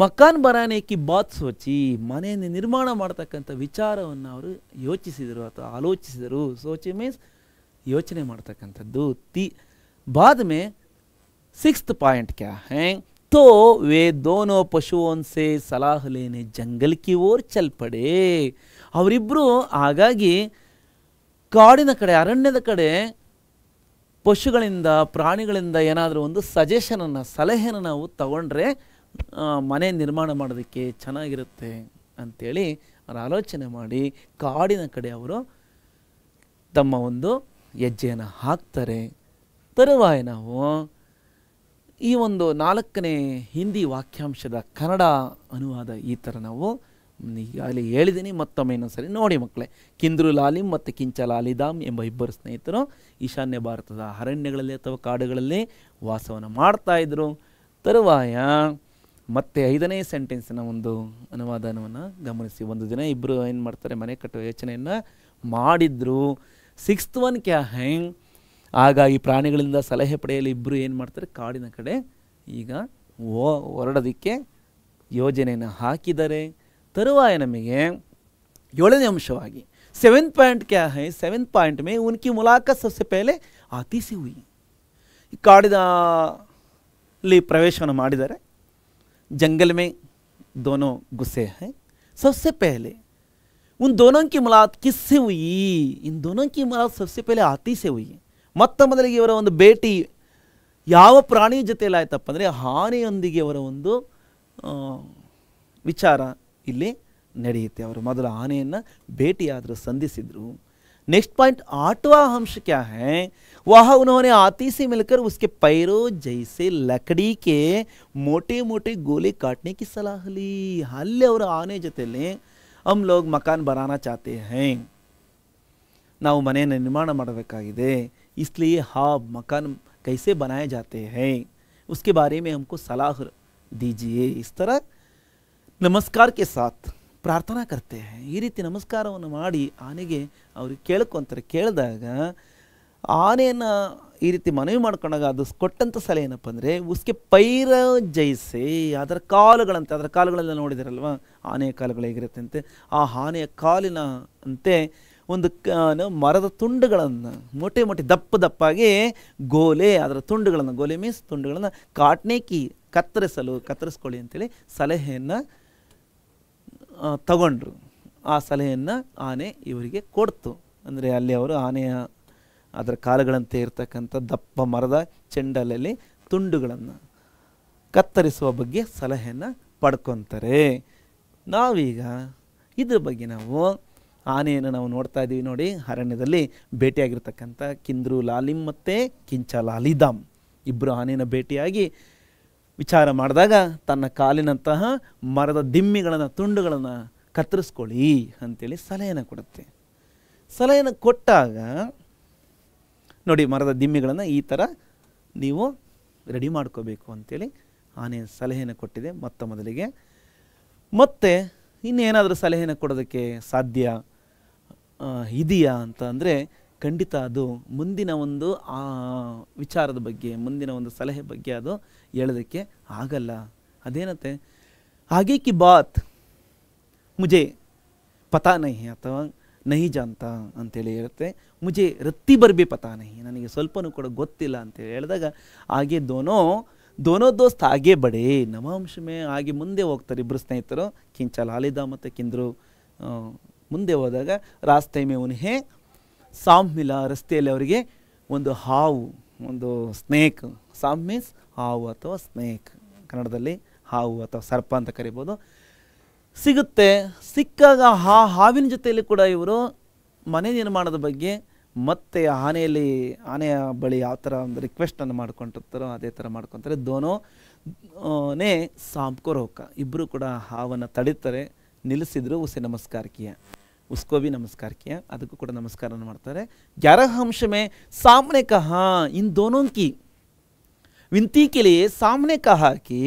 ಮಕಾನ್ ಬರಾನೆ ಕಿ ಬಾತ್ ಸೋಚಿ, ಮನೆಯನ್ನು ನಿರ್ಮಾಣ ಮಾಡ್ತಕ್ಕಂಥ ವಿಚಾರವನ್ನು ಅವರು ಯೋಚಿಸಿದರು ಅಥವಾ ಆಲೋಚಿಸಿದರು. ಸೋಚಿ ಮೀನ್ಸ್ ಯೋಚನೆ ಮಾಡ್ತಕ್ಕಂಥದ್ದು. बाद में सिक्स्थ पॉइंट क्या है, तो वे दोनों पशुओं से सलाह लेने जंगल की ओर चल पड़े. ಅವರಿಬ್ಬರು ಹಾಗಾಗಿ ಕಾಡಿನ ಕಡೆ ಅರಣ್ಯದ ಕಡೆ ಪಶುಗಳಿಂದ ಪ್ರಾಣಿಗಳಿಂದ ಏನಾದರೂ ಒಂದು ಸಜೆಷನನ್ನು ಸಲಹೆಯನ್ನು ನಾವು ತಗೊಂಡ್ರೆ ಮನೆ ನಿರ್ಮಾಣ ಮಾಡೋದಕ್ಕೆ ಚೆನ್ನಾಗಿರುತ್ತೆ ಅಂಥೇಳಿ ಅವರು ಆಲೋಚನೆ ಮಾಡಿ ಕಾಡಿನ ಕಡೆ ಅವರು ತಮ್ಮ ಒಂದು ಹೆಜ್ಜೆಯನ್ನು ಹಾಕ್ತಾರೆ. ತರುವಾಯ ನಾವು ಈ ಒಂದು 4ನೇ ಹಿಂದಿ ವಾಕ್ಯಾಂಶದ ಕನ್ನಡ ಅನುವಾದ ಈ ಥರ ನಾವು ಈಗಾಗಲೇ ಹೇಳಿದ್ದೀನಿ, ಮತ್ತೊಮ್ಮೆ ಇನ್ನೊಂದ್ಸರಿ ನೋಡಿ ಮಕ್ಕಳೇ. ಕಿಂದ್ರೂ ಲಾಲಿಮ್ ಮತ್ತು ಕಿಂಚಾ ಲಾಲಿದಾಮ್ ಎಂಬ ಇಬ್ಬರು ಸ್ನೇಹಿತರು ಈಶಾನ್ಯ ಭಾರತದ ಅರಣ್ಯಗಳಲ್ಲಿ ಅಥವಾ ಕಾಡುಗಳಲ್ಲಿ ವಾಸವನ್ನು ಮಾಡ್ತಾಯಿದ್ರು. ತರುವಾಯ ಮತ್ತೆ 5ನೇ ಸೆಂಟೆನ್ಸಿನ ಒಂದು ಅನುವಾದನವನ್ನು ಗಮನಿಸಿ. ಒಂದು ದಿನ ಇಬ್ಬರು ಏನು ಮಾಡ್ತಾರೆ, ಮನೆ ಕಟ್ಟುವ ಯೋಚನೆಯನ್ನು ಮಾಡಿದ್ರು. 6th ಒನ್ ಕ್ಯಾ ಹೈ, ಆಗ ಈ ಪ್ರಾಣಿಗಳಿಂದ ಸಲಹೆ ಪಡೆಯಲು ಇಬ್ಬರು ಏನು ಮಾಡ್ತಾರೆ, ಕಾಡಿನ ಕಡೆ ಈಗ ಹೊರಡೋದಕ್ಕೆ ಯೋಜನೆಯನ್ನು ಹಾಕಿದ್ದಾರೆ. ತರುವಾಯ ನಮಗೆ 7ನೇ ಅಂಶವಾಗಿ 7th पॉइंट क्या है, 7th पॉइंट में उनकी मुलाकात सबसे पहले आती से हुई. ಈ ಕಾಡಿನಲ್ಲಿ ಪ್ರವೇಶವನ್ನು ಮಾಡಿದ್ದಾರೆ. जंगल में दोनों घुसे हैं. सबसे पहले उन दोनों की मुलाकात किससे हुई, इन दोनों की मुलाकात सबसे पहले हाथी से हुई. ಮೊತ್ತ ಮೊದಲಿಗೆ ಇವರ ಒಂದು ಭೇಟಿ ಯಾವ ಪ್ರಾಣಿ ಜೊತೆಯಲ್ಲಿ ಆಯ್ತಪ್ಪ ಅಂದರೆ ಆನೆಯೊಂದಿಗೆ ಅವರ ಒಂದು ವಿಚಾರ ಇಲ್ಲಿ ನಡೆಯುತ್ತೆ. ಅವರು ಮೊದಲು ಆನೆಯನ್ನು ಭೇಟಿಯಾದರು, ಸಂಧಿಸಿದರು. नेक्स्ट पॉइंट 8वां अंश क्या है, वह उन्होंने हाथी से मिलकर उसके पैरों जैसे लकड़ी के मोटे मोटे गोले काटने की सलाह ली. अल्ले और आने जೊತೆಯಲ್ಲಿ हम लोग मकान बनाना चाहते हैं, ನಾವು ಮನೆಯನ್ನು ನಿರ್ಮಾಣ ಮಾಡಬೇಕಾಗಿದೆ, इसलिए हाँ मकान कैसे बनाए जाते हैं उसके बारे में हमको सलाह दीजिए. इस तरह नमस्कार के साथ ಪ್ರಾರ್ಥನಾ ಕರ್ತೆ ಹೈ. ಈ ರೀತಿ ನಮಸ್ಕಾರವನ್ನು ಮಾಡಿ ಆನೆಗೆ ಅವ್ರಿಗೆ ಕೇಳ್ಕೊಂತಾರೆ. ಕೇಳಿದಾಗ ಆನೆಯನ್ನು ಈ ರೀತಿ ಮನವಿ ಮಾಡ್ಕೊಂಡಾಗ ಅದು ಕೊಟ್ಟಂಥ ಸಲಹೆ ಏನಪ್ಪ ಅಂದರೆ ಉಸ್ಕೆ ಪೈರ ಜೈಸೆ, ಅದರ ಕಾಲುಗಳಂತೆ, ಅದರ ಕಾಲುಗಳೆಲ್ಲ ನೋಡಿದಾರಲ್ವ ಆನೆಯ ಕಾಲುಗಳು ಹೇಗಿರುತ್ತೆ ಅಂತೆ, ಆ ಆನೆಯ ಕಾಲಿನ ಅಂತೆ ಒಂದು ಮರದ ತುಂಡುಗಳನ್ನು ಮೊಟೆ ಮೊಟೆ ದಪ್ಪಾಗಿ ಗೋಲೆ, ಅದರ ತುಂಡುಗಳನ್ನು, ಗೋಲೆ ಮೀನ್ಸ್ ತುಂಡುಗಳನ್ನು ಕಾಟ್ನೇಕಿ ಕತ್ತರಿಸ್ಕೊಳ್ಳಿ ಅಂತೇಳಿ ಸಲಹೆಯನ್ನು ತಗೊಂಡ್ರು. ಆ ಸಲಹೆಯನ್ನು ಆನೆ ಇವರಿಗೆ ಕೊಡ್ತು. ಅಂದರೆ ಅಲ್ಲಿ ಅವರು ಆನೆಯ ಅದರ ಕಾಲುಗಳಂತೆ ಇರ್ತಕ್ಕಂಥ ದಪ್ಪ ಮರದ ಚೆಂಡಲಲ್ಲಿ ತುಂಡುಗಳನ್ನು ಕತ್ತರಿಸುವ ಬಗ್ಗೆ ಸಲಹೆಯನ್ನು ಪಡ್ಕೊತಾರೆ. ನಾವೀಗ ಇದ್ರ ಬಗ್ಗೆ ನಾವು ಆನೆಯನ್ನು ನಾವು ನೋಡ್ತಾ ಇದ್ದೀವಿ ನೋಡಿ. ಅರಣ್ಯದಲ್ಲಿ ಭೇಟಿಯಾಗಿರ್ತಕ್ಕಂಥ ಕಿಂದ್ರೂ ಲಾಲಿಮ್ ಮತ್ತು ಕಿಂಚಾ ಲಾಲಿದಾಮ್ ಇಬ್ಬರು ಆನೆಯನ್ನು ಭೇಟಿಯಾಗಿ ವಿಚಾರ ಮಾಡಿದಾಗ ತನ್ನ ಕಾಲಿನಂತಹ ಮರದ ದಿಮ್ಮಿಗಳನ್ನು, ತುಂಡುಗಳನ್ನು ಕತ್ತರಿಸ್ಕೊಳ್ಳಿ ಅಂಥೇಳಿ ಸಲಹೆಯನ್ನು ಕೊಡುತ್ತೆ. ಸಲಹೆಯನ್ನು ಕೊಟ್ಟಾಗ ನೋಡಿ ಮರದ ದಿಮ್ಮಿಗಳನ್ನು ಈ ಥರ ನೀವು ರೆಡಿ ಮಾಡ್ಕೋಬೇಕು ಅಂತೇಳಿ ಆನೆ ಸಲಹೆಯನ್ನು ಕೊಟ್ಟಿದೆ ಮೊದಲಿಗೆ. ಮತ್ತು ಇನ್ನೇನಾದರೂ ಸಲಹೆಯನ್ನು ಕೊಡೋದಕ್ಕೆ ಸಾಧ್ಯ ಇದೆಯಾ ಅಂತ ಅಂದರೆ ಖಂಡಿತ ಅದು ಮುಂದಿನ ಒಂದು ವಿಚಾರದ ಬಗ್ಗೆ, ಮುಂದಿನ ಒಂದು ಸಲಹೆ ಬಗ್ಗೆ ಅದು ಹೇಳೋದಕ್ಕೆ ಆಗಲ್ಲ. ಅದೇನತ್ತೆ, ಆಗೆ ಕಿ ಬಾತ್ ಮುಜೆ ಪತಾ ನಹಿ ಅಥವಾ ನಹಿ ಜಾಂತ ಅಂತೇಳಿ ಹೇಳುತ್ತೆ. ಮುಜೆ ರತ್ತಿ ಬರ್ಬಿ ಪತಾ ನಹಿ, ನನಗೆ ಸ್ವಲ್ಪನೂ ಕೂಡ ಗೊತ್ತಿಲ್ಲ ಅಂತೇಳಿ ಹೇಳಿದಾಗ ಹಾಗೆ ದೋನೋ ದೋಸ್ತ್ ಹಾಗೆ ಬಡೆ ನವಾಂಶಮೇ ಹಾಗೆ ಮುಂದೆ ಹೋಗ್ತಾರೆ ಇಬ್ಬರು ಸ್ನೇಹಿತರು, ಕಿಂಚ ಲಾಲಿದ ಮತ್ತು ಕಿಂದ್ರು ಮುಂದೆ ಹೋದಾಗ ರಾಸ್ತೆ ಮೇ ಉನ್ಹೆ ಸಾಮ್ ಮಿಲ, ರಸ್ತೆಯಲ್ಲಿ ಅವರಿಗೆ ಒಂದು ಹಾವು, ಒಂದು ಸ್ನೇಕ್, ಸಾಮ್ ಮೀನ್ಸ್ ಹಾವು ಅಥವಾ ಸ್ನೇಕ್, ಕನ್ನಡದಲ್ಲಿ ಹಾವು ಅಥವಾ ಸರ್ಪ ಅಂತ ಕರಿಬೋದು, ಸಿಗುತ್ತೆ. ಸಿಕ್ಕಾಗ ಹಾವಿನ ಜೊತೆಯಲ್ಲಿ ಕೂಡ ಇವರು ಮನೆ ನಿರ್ಮಾಣದ ಬಗ್ಗೆ ಮತ್ತು ಆನೆಯ ಬಳಿ ಯಾವ ಥರ ಒಂದು ರಿಕ್ವೆಸ್ಟನ್ನು ಮಾಡ್ಕೊಂಡಿರ್ತಾರೋ ಅದೇ ಥರ ಮಾಡ್ಕೊತಾರೆ. ದೋನೋನೇ ಸಾಂಪ್ಕೋ ರೋಕ, ಇಬ್ಬರು ಕೂಡ ಹಾವನ್ನು ತಡೀತಾರೆ, ನಿಲ್ಲಿಸಿದ್ರು. ಉಸೆ ನಮಸ್ಕಾರ ಕಿಯ, ಉಸ್ಕೋ ಭಿ ನಮಸ್ಕಾರ ಕಿಯ, ಅದಕ್ಕೂ ಕೂಡ ನಮಸ್ಕಾರ ಮಾಡ್ತಾರೆ. 11 अंश में सामने कहा इन दोनों की विनती के लिए, सामने कहा कि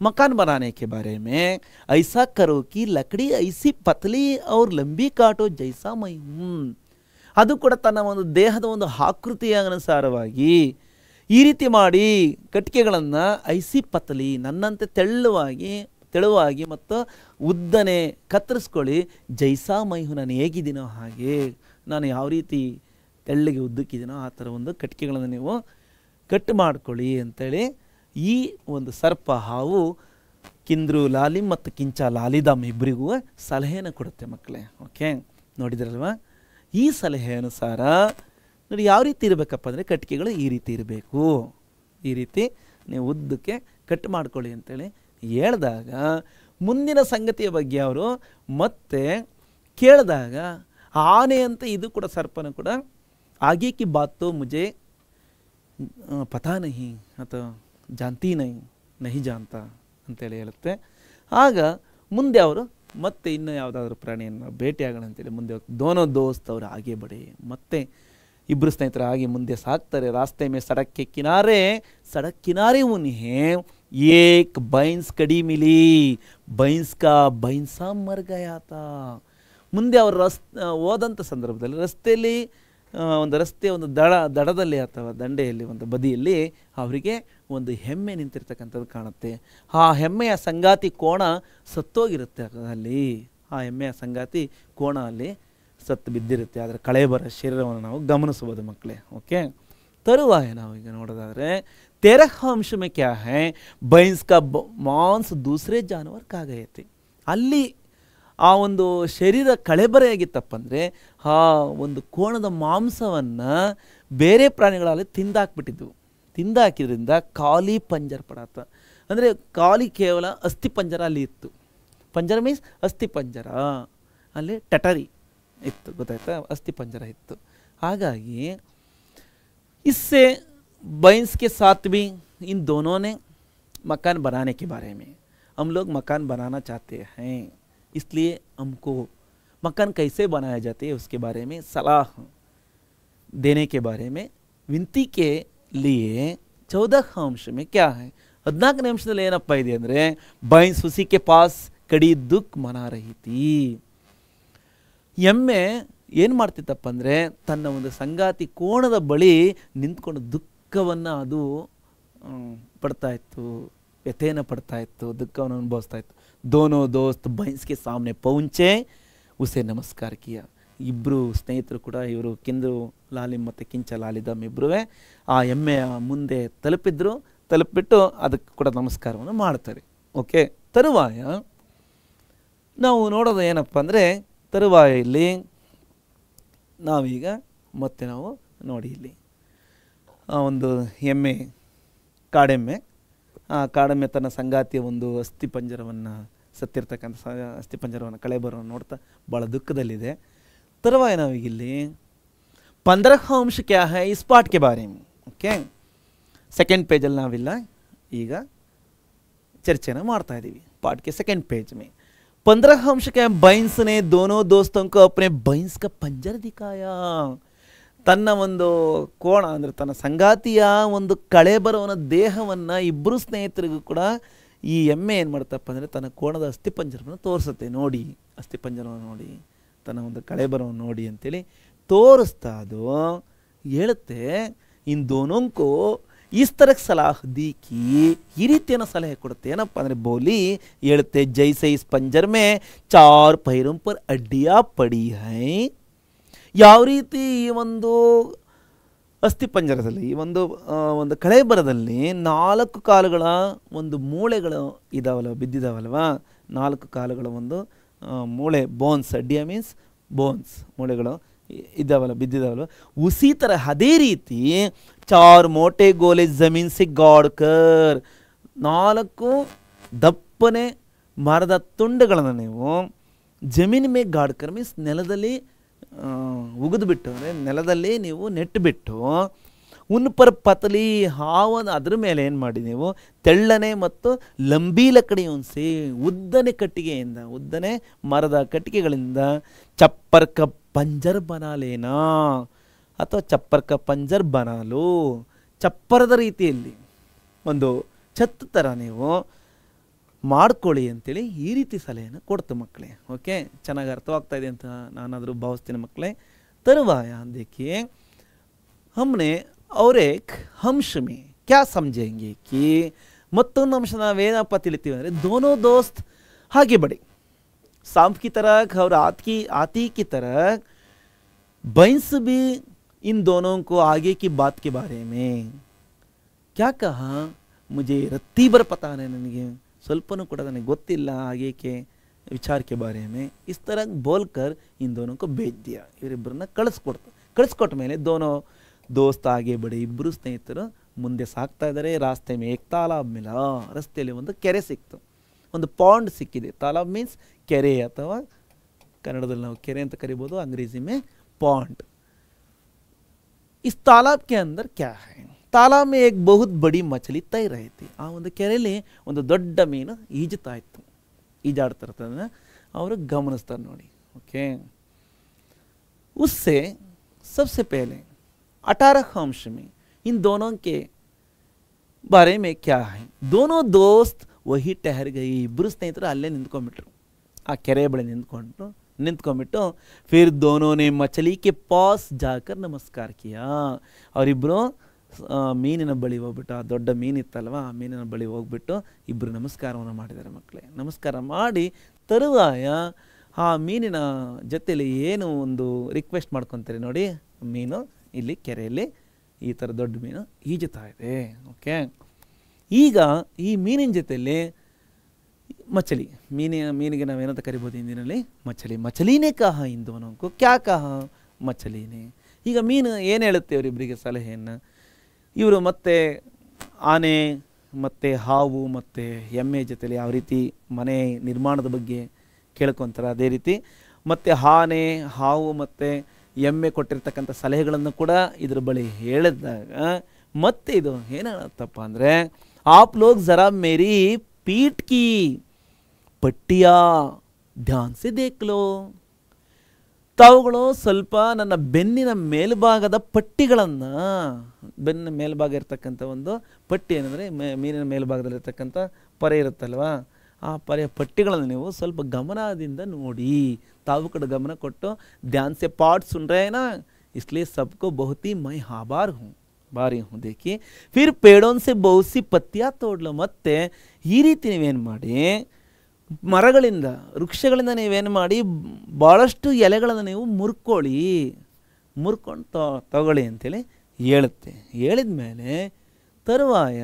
मकान बनाने के बारे में ऐसा करो कि लकड़ी ऐसी पतली और लंबी काटो जैसा मैं हूँ. ಅದು ಕೂಡ ತನ್ನ ಒಂದು ದೇಹದ ಒಂದು ಆಕೃತಿಯ ಅನುಸಾರವಾಗಿ ಈ ರೀತಿ ಮಾಡಿ ಕಟ್ಟಿಗೆಗಳನ್ನು ಐಸಿ ಪತಲಿ, ನನ್ನಂತೆ ತೆಳುವಾಗಿ ಮತ್ತು ಉದ್ದನೆ ಕತ್ತರಿಸ್ಕೊಳ್ಳಿ. ಜೈಸಾ ಮೈಹು, ನಾನು ಹೇಗಿದ್ದೀನೋ ಹಾಗೆ, ನಾನು ಯಾವ ರೀತಿ ತೆಳ್ಳಗೆ ಉದ್ದಕ್ಕಿದ್ದೀನೋ ಆ ಥರ ಒಂದು ಕಟ್ಟಿಗೆಗಳನ್ನು ನೀವು ಕಟ್ ಮಾಡ್ಕೊಳ್ಳಿ ಅಂತೇಳಿ ಈ ಒಂದು ಸರ್ಪ ಹಾವು ಕಿಂದ್ರು ಲಾಲಿಮ್ ಮತ್ತು ಕಿಂಚ ಲಾಲಿದಾಮ್ ಇಬ್ಬರಿಗೂ ಸಲಹೆಯನ್ನು ಕೊಡುತ್ತೆ ಮಕ್ಕಳೇ. ಓಕೆ, ನೋಡಿದ್ರಲ್ವಾ? ಈ ಸಲಹೆ ಅನುಸಾರ ನೋಡಿ ಯಾವ ರೀತಿ ಇರಬೇಕಪ್ಪ ಅಂದರೆ ಕಟ್ಟಿಗೆಗಳು ಈ ರೀತಿ ಇರಬೇಕು, ಈ ರೀತಿ ನೀವು ಉದ್ದಕ್ಕೆ ಕಟ್ ಮಾಡ್ಕೊಳ್ಳಿ ಅಂತೇಳಿ ಹೇಳಿದಾಗ ಮುಂದಿನ ಸಂಗತಿಯ ಬಗ್ಗೆ ಅವರು ಮತ್ತೆ ಕೇಳಿದಾಗ ಆನೆ ಅಂತ ಇದು ಕೂಡ ಸರ್ಪನ ಕೂಡ ಆಗೆ ಕಿ ಬಾತು ಮುಜೆ ಪತಾ ನಹಿ ಅಥವಾ ಜಾಂತಿ ನಹಿ ಜಾಂತ ಅಂತೇಳಿ ಹೇಳುತ್ತೆ. ಆಗ ಮುಂದೆ ಅವರು ಮತ್ತೆ ಇನ್ನೂ ಯಾವುದಾದ್ರೂ ಪ್ರಾಣಿಯನ್ನು ಭೇಟಿಯಾಗೋಣ ಅಂತೇಳಿ ಮುಂದೆ ದೋನೋ ದೋಸ್ತ್ ಅವರು ಹಾಗೆ ಬಡೆ, ಮತ್ತೆ ಇಬ್ಬರು ಸ್ನೇಹಿತರು ಹಾಗೆ ಮುಂದೆ ಸಾಕ್ತಾರೆ. ರಾಸ್ತೆ ಮೇ ಸಡಕ್ಕೆ ಕಿನಾರೆ ಉನ್ಹೆ ಏಕ್ ಬೈನ್ಸ್ ಕಡಿ ಮಿಲಿ, ಬೈನ್ಸ್ ಕಾ ಬೈನ್ಸಾ ಮರ್ ಗಯಾ ತಾ. ಮುಂದೆ ಅವರು ಹೋದಂಥ ಸಂದರ್ಭದಲ್ಲಿ ರಸ್ತೆಯಲ್ಲಿ ಒಂದು ರಸ್ತೆಯ ಒಂದು ದಡದಲ್ಲಿ ಅಥವಾ ದಂಡೆಯಲ್ಲಿ ಒಂದು ಬದಿಯಲ್ಲಿ ಅವರಿಗೆ ಒಂದು ಎಮ್ಮೆ ನಿಂತಿರ್ತಕ್ಕಂಥದ್ದು ಕಾಣುತ್ತೆ. ಆ ಎಮ್ಮೆಯ ಸಂಗಾತಿ ಕೋಣ ಸತ್ತೋಗಿರುತ್ತೆ ಅಲ್ಲಿ, ಆ ಎಮ್ಮೆಯ ಸಂಗಾತಿ ಕೋಣ ಅಲ್ಲಿ ಸತ್ತು ಬಿದ್ದಿರುತ್ತೆ. ಅದರ ಕಳೆಬರ ಶರೀರವನ್ನು ನಾವು ಗಮನಿಸಬಹುದು ಮಕ್ಕಳೇ. ಓಕೆ, ತರುವಾಯ ನಾವು ಈಗ ನೋಡೋದಾದರೆ 13 अंश में क्या है, भैंस का मांस दूसरे जानवर खा गए थे. ಅಲ್ಲಿ ಆ ಒಂದು ಶರೀರ ಕಳೆಬರೆಯಾಗಿತ್ತಪ್ಪ ಅಂದರೆ ಆ ಒಂದು ಕೋಣದ ಮಾಂಸವನ್ನು ಬೇರೆ ಪ್ರಾಣಿಗಳಲ್ಲಿ ತಿಂದಾಕಿದ್ರಿಂದ ಖಾಲಿ ಪಂಜರ ಪಡಾತ, ಅಂದರೆ ಖಾಲಿ ಕೇವಲ ಅಸ್ಥಿ ಪಂಜರ ಅಲ್ಲಿ ಇತ್ತು. ಪಂಜರ ಮೀನ್ಸ್ ಅಸ್ಥಿ ಪಂಜರ, ಅಲ್ಲಿ ಟಟರಿ ಇತ್ತು, ಗೊತ್ತಾಯ್ತಾ? ಅಸ್ಥಿ ಪಂಜರ ಇತ್ತು. ಹಾಗಾಗಿ इससे भैंस के साथ भी इन दोनों ने मकान बनाने के बारे में, हम लोग मकान बनाना चाहते हैं, इसलिए हमको मकान कैसे बनाया जाते है उसके बारे में सलाह देने के बारे में विनती के लिए 14 अंश में क्या है, 14ನೇ ಅಂಶದಲ್ಲಿ ಏನಪ್ಪ ಇದೆ ಅಂದರೆ ಭೈನ್ಸ್ ಉಸಿ ಕೆ ಪಾಸ್ ಕಡಿ ದುಃಖ ಮನಾ ರಹಿ ಥಿ. ಎಮ್ಮೆ ಏನು ಮಾಡ್ತಿತ್ತಪ್ಪ ಅಂದರೆ ತನ್ನ ಒಂದು ಸಂಗಾತಿ ಕೋಣದ ಬಳಿ ನಿಂತ್ಕೊಂಡು ದುಃಖವನ್ನು ಅದು ಪಡ್ತಾ ಇತ್ತು, ವ್ಯಥೆಯನ್ನು ಪಡ್ತಾ ಇತ್ತು, ದುಃಖವನ್ನು ಅನುಭವಿಸ್ತಾ ಇತ್ತು. ದೋನೋ ದೋಸ್ತ್ ಭೈನ್ಸ್ಗೆ ಸಾಮನೆ ಪೌಂಚೆ ಉಸೆ ನಮಸ್ಕಾರ ಕಿಯ. ಇಬ್ಬರು ಸ್ನೇಹಿತರು ಕೂಡ ಇವರು ಕಿಂದ್ರು ಲಾಲಿಮ್ ಮತ್ತು ಕಿಂಚ ಲಾಲಿದಮ್ ಇಬ್ಬರೂ ಆ ಎಮ್ಮೆಯ ಮುಂದೆ ತಲುಪಿಬಿಟ್ಟು ಅದಕ್ಕೆ ಕೂಡ ನಮಸ್ಕಾರವನ್ನು ಮಾಡ್ತಾರೆ. ಓಕೆ, ತರುವಾಯ ನಾವು ನೋಡೋದು ಏನಪ್ಪ ಅಂದರೆ ತರುವಾಯ ಇಲ್ಲಿ ನಾವೀಗ ಮತ್ತೆ ನಾವು ನೋಡಿ ಇಲ್ಲಿ ಒಂದು ಎಮ್ಮೆ, ಕಾಡೆಮ್ಮೆ, ಆ ಕಾಡೆಮ್ಮೆ ತನ್ನ ಸಂಗಾತಿಯ ಒಂದು ಅಸ್ಥಿಪಂಜರವನ್ನು ಸತ್ತಿರ್ತಕ್ಕಂಥ ಅಸ್ಥಿಪಂಜರವನ್ನು ಕಳೆಬರವನ್ನು ನೋಡ್ತಾ ಭಾಳ ದುಃಖದಲ್ಲಿದೆ. ತರುವಾಯ ನಾವೀಗಿಲ್ಲಿ 15 अंश क्या है इस पाठ के बारे में. ಓಕೆ, ಸೆಕೆಂಡ್ ಪೇಜಲ್ಲಿ ನಾವಿಲ್ಲ ಈಗ ಚರ್ಚೆನ ಮಾಡ್ತಾ ಇದ್ದೀವಿ. पाठ के सेकेंड पेज में 15 अंश के भैंस ने दोनों दोस्तों को अपने भैंस का पंजर दिखाया. ತನ್ನ ಒಂದು ಕೋಣ ಅಂದರೆ ತನ್ನ ಸಂಗಾತಿಯ ಒಂದು ಕಳೇಬರವನ ದೇಹವನ್ನು ಇಬ್ಬರು ಸ್ನೇಹಿತರಿಗೂ ಕೂಡ ಈ ಎಮ್ಮೆ ಏನು ಮಾಡ್ತಪ್ಪ ಅಂದರೆ ತನ್ನ ಕೋಣದ ಅಸ್ಥಿಪಂಜರವನ್ನು ತೋರಿಸುತ್ತೆ. ನೋಡಿ, ಅಸ್ಥಿಪಂಜರವನ್ನು ನೋಡಿ, ತನ್ನ ಒಂದು ಕಳೇಬರವನ್ನು ನೋಡಿ ಅಂತೇಳಿ ತೋರಿಸ್ತಾ ಅದು ಹೇಳುತ್ತೆ, ಇನ್ ದೋನೋಂಕೋ ಇಸ್ ತರಕ್ ಸಲಾಹ್ ದೀಕಿ, ಈ ರೀತಿಯನ್ನು ಸಲಹೆ ಕೊಡುತ್ತೆ. ಏನಪ್ಪ ಅಂದರೆ ಬೋಲಿ ಹೇಳುತ್ತೆ, ಜೈಸೆ ಇಸ್ ಪಂಜರ್ ಮೇ ಚಾರ್ ಪೈರೋಂ ಪರ್ ಅಡ್ಡಿಯಾ ಪಡಿ ಹೈ, ಯಾವ ರೀತಿ ಈ ಒಂದು ಅಸ್ಥಿಪಂಜರದಲ್ಲಿ ಈ ಒಂದು ಕಳೇಬರದಲ್ಲಿ 4 ಕಾಲುಗಳ ಒಂದು ಮೂಳೆಗಳು ಇದಾವಲ್ಲ, ಬಿದ್ದಿದ್ದಾವಲ್ವ, 4 ಕಾಲುಗಳ ಒಂದು ಮೂಳೆ, ಬೋನ್ಸ್, ಅಡ್ಡಿಯಾ ಮೀನ್ಸ್ ಬೋನ್ಸ್, ಮೂಳೆಗಳು ಇದ್ದಾವಲ್ಲ, ಬಿದ್ದಿದ್ದಾವಲ್ವ, ಉಸಿ ಥರ ಅದೇ ರೀತಿ 4 ಮೋಟೆ ಗೋಲೆ ಜಮೀನ್ ಸೆ ಗಾಡ್ಕರ್, 4 ದಪ್ಪನೆ ಮರದ ತುಂಡುಗಳನ್ನು ನೀವು ಜಮೀನ್ ಮೇ ಗಾಡ್ಕರ್ ಮೀನ್ಸ್ ನೆಲದಲ್ಲಿ ಉಗಿದ್ಬಿಟ್ಟು, ಅಂದರೆ ನೆಲದಲ್ಲಿ ನೀವು ನೆಟ್ಟುಬಿಟ್ಟು, ಉನ್ ಪರ್ ಪತಲಿ ಅದ್ರ ಮೇಲೆ ಏನು ಮಾಡಿ ನೀವು ತೆಳ್ಳನೆ ಮತ್ತು ಲಂಬಿ ಲಕಡಿ ಉನ್ಸಿ, ಉದ್ದನೆ ಕಟ್ಟಿಗೆಯಿಂದ, ಉದ್ದನೆ ಮರದ ಕಟ್ಟಿಗೆಗಳಿಂದ ಚಪ್ಪರ್ಕ ಪಂಜರ್ ಬನಾಲೇನಾ ಅಥವಾ ಚಪ್ಪರ್ಕ ಪಂಜರ್ ಬನಾಲು, ಚಪ್ಪರದ ರೀತಿಯಲ್ಲಿ ಒಂದು ಛತ್ ಥರ ನೀವು ಮಾಡ್ಕೊಳ್ಳಿ ಅಂತೇಳಿ ಈ ರೀತಿ ಸಲಹೆಯನ್ನು ಕೊಡ್ತು ಮಕ್ಕಳೇ. ಓಕೆ, ಚೆನ್ನಾಗಿ ಅರ್ಥವಾಗ್ತಾ ಇದೆ ಅಂತ ನಾನಾದರೂ ಭಾವಿಸ್ತೀನಿ ಮಕ್ಕಳೇ. ತರುವಾಯ देखिए हमने और एक अंश में क्या समझेंगे कि ಮತ್ತೊಂದು ಅಂಶ ನಾವೇನಪ್ಪ ತಿಳಿತೀವಿ ಅಂದರೆ दोनों दोस्त आगे बढ़े, सांप की तरह और आती की तरह भैंस भी इन दोनों को आगे की बात के बारे में क्या कहा, मुझे रत्ती भर पता नहीं, ನನಗೆ ಸ್ವಲ್ಪನೂ ಕೂಡ ನನಗೆ ಗೊತ್ತಿಲ್ಲ ಆಗೇಕೆ ವಿಚಾರ के बारे में, इस तरह बोलकर इन दोनों को भेज दिया, ಇವರಿಬ್ಬರನ್ನ ಕಳಿಸ್ಕೊಟ್ಟ ಮೇಲೆ दोनों दोस्त आगे बढ़े, ಇಬ್ಬರು ಸ್ನೇಹಿತರು ಮುಂದೆ ಸಾಗ್ತಾ ಇದ್ದಾರೆ. ರಾಸ್ತೆ ಮೇ ಏಕ್ ತಾಲಾಬ್ ಮಿಲ, ರಸ್ತೆಯಲ್ಲಿ ಒಂದು ಕೆರೆ ಸಿಕ್ತು, ಒಂದು ಪಾಂಡ್ ಸಿಕ್ಕಿದೆ. ತಾಲಾಬ್ ಮೀನ್ಸ್ ಕೆರೆ, ಅಥವಾ ಕನ್ನಡದಲ್ಲಿ ನಾವು ಕೆರೆ ಅಂತ ಕರಿಬೋದು, अंग्रेजी में पॉन्ड. इस तालाब के अंदर क्या है, तालाब में एक बहुत बड़ी मछली तैर रही थी. ಆ ಒಂದು ಕೆರೆಯಲ್ಲಿ ಒಂದು ದೊಡ್ಡ ಮೀನು ಈಜುತ್ತಾ ಇತ್ತು, ಈಜಾಡ್ತಿರ್ತದನ್ನ ಅವರು ಗಮನಿಸ್ತಾರೆ ನೋಡಿ. ಓಕೆ, उससे सबसे पहले 18 अंश में इन दोनों के बारे में क्या है, दोनों दोस्त वही ठहर गई, ಇಬ್ಬರು ಸ್ನೇಹಿತರು ಅಲ್ಲೇ ನಿಂತ್ಕೊಂಡ್ಬಿಟ್ರು, ಆ ಕೆರೆ ಬಳಿ ನಿಂತ್ಕೊಂಡ್ಬಿಟ್ಟು ಫಿರ್ दोनों ने मछली के पास जाकर नमस्कार किया, ಅವರಿಬ್ಬರು ಮೀನಿನ ಬಳಿ ಹೋಗ್ಬಿಟ್ಟು, ಆ ದೊಡ್ಡ ಮೀನಿತ್ತಲ್ವ, ಆ ಮೀನಿನ ಬಳಿ ಹೋಗ್ಬಿಟ್ಟು ಇಬ್ಬರು ನಮಸ್ಕಾರವನ್ನು ಮಾಡಿದ್ದಾರೆ ಮಕ್ಕಳೇ. ನಮಸ್ಕಾರ ಮಾಡಿ ತರುವಾಯ ಆ ಮೀನಿನ ಜೊತೆಯಲ್ಲಿ ಏನು ಒಂದು ರಿಕ್ವೆಸ್ಟ್ ಮಾಡ್ಕೊತಾರೆ ನೋಡಿ, ಮೀನು ಇಲ್ಲಿ ಕೆರೆಯಲ್ಲಿ ಈ ಥರ ದೊಡ್ಡ ಮೀನು ಈಜುತ್ತಾ ಇದೆ. ಓಕೆ, ಈಗ ಈ ಮೀನಿನ ಜೊತೆಯಲ್ಲಿ ಮೀನಿಗೆ ನಾವೇನಂತ ಕರಿಬೋದು ಹಿಂದಿನಲ್ಲಿ, ಮಚಲಿನೇ ಕಹ ಇಂದೋನಂಕು ಕ್ಯಾ ಕಹ ಮಚಲಿನೇ. ಈಗ ಮೀನು ಏನು ಹೇಳುತ್ತೆ ಇವರಿಬ್ಬರಿಗೆ ಸಲಹೆಯನ್ನು, ಇವರು ಮತ್ತೆ ಆನೆ ಮತ್ತು ಹಾವು ಮತ್ತು ಎಮ್ಮೆ ಜೊತೆಲಿ ಯಾವ ರೀತಿ ಮನೆ ನಿರ್ಮಾಣದ ಬಗ್ಗೆ ಕೇಳ್ಕೊತಾರೆ, ಅದೇ ರೀತಿ ಮತ್ತು ಆನೆ, ಹಾವು ಮತ್ತು ಎಮ್ಮೆ ಕೊಟ್ಟಿರ್ತಕ್ಕಂಥ ಸಲಹೆಗಳನ್ನು ಕೂಡ ಇದ್ರ ಬಳಿ ಹೇಳಿದಾಗ ಮತ್ತೆ ಇದು ಏನು ಹೇಳುತ್ತಪ್ಪ ಅಂದರೆ, ಆಪ್ ಲೋಗ್ ಜರಾ ಮೇರಿ ಪೀಠ್ ಕಿ ಪಟ್ಟಿಯಾ ಧ್ಯಾನ್ ಸೆ ದೇಖ್ ಲೋ, ತಾವುಗಳು ಸ್ವಲ್ಪ ನನ್ನ ಬೆನ್ನಿನ ಮೇಲ್ಭಾಗದ ಪಟ್ಟಿಗಳನ್ನು, ಬೆನ್ನಿನ ಮೇಲ್ಭಾಗ ಇರ್ತಕ್ಕಂಥ ಒಂದು ಪಟ್ಟಿ ಏನಂದರೆ ಮೀನಿನ ಮೇಲ್ಭಾಗದಲ್ಲಿರ್ತಕ್ಕಂಥ ಪರೆ ಇರುತ್ತಲ್ವ, ಆ ಪರೆಯ ಪಟ್ಟಿಗಳನ್ನು ನೀವು ಸ್ವಲ್ಪ ಗಮನದಿಂದ ನೋಡಿ, ತಾವು ಕಡೆ ಗಮನ ಕೊಟ್ಟು ಧ್ಯಾನ್ ಸೆ ಪಾಠ ಸುನ್ ರಹೆ ನಾ, इसलिए सबको बहुत ही मैं ಬಾರಿ ಹೂँ देखिए फिर पेड़ों से बहुत सी पत्तियाँ तोड़ लो, ಮತ್ತೆ ಈ ರೀತಿ ನೀವೇನು ಮಾಡಿ ಮರಗಳಿಂದ, ವೃಕ್ಷಗಳಿಂದ ನೀವೇನು ಮಾಡಿ ಭಾಳಷ್ಟು ಎಲೆಗಳನ್ನು ನೀವು ಮುರ್ಕೊಂಡು ತಗೊಳ್ಳಿ ಅಂತೇಳಿ ಹೇಳುತ್ತೆ. ಹೇಳಿದ ಮೇಲೆ ತರುವಾಯ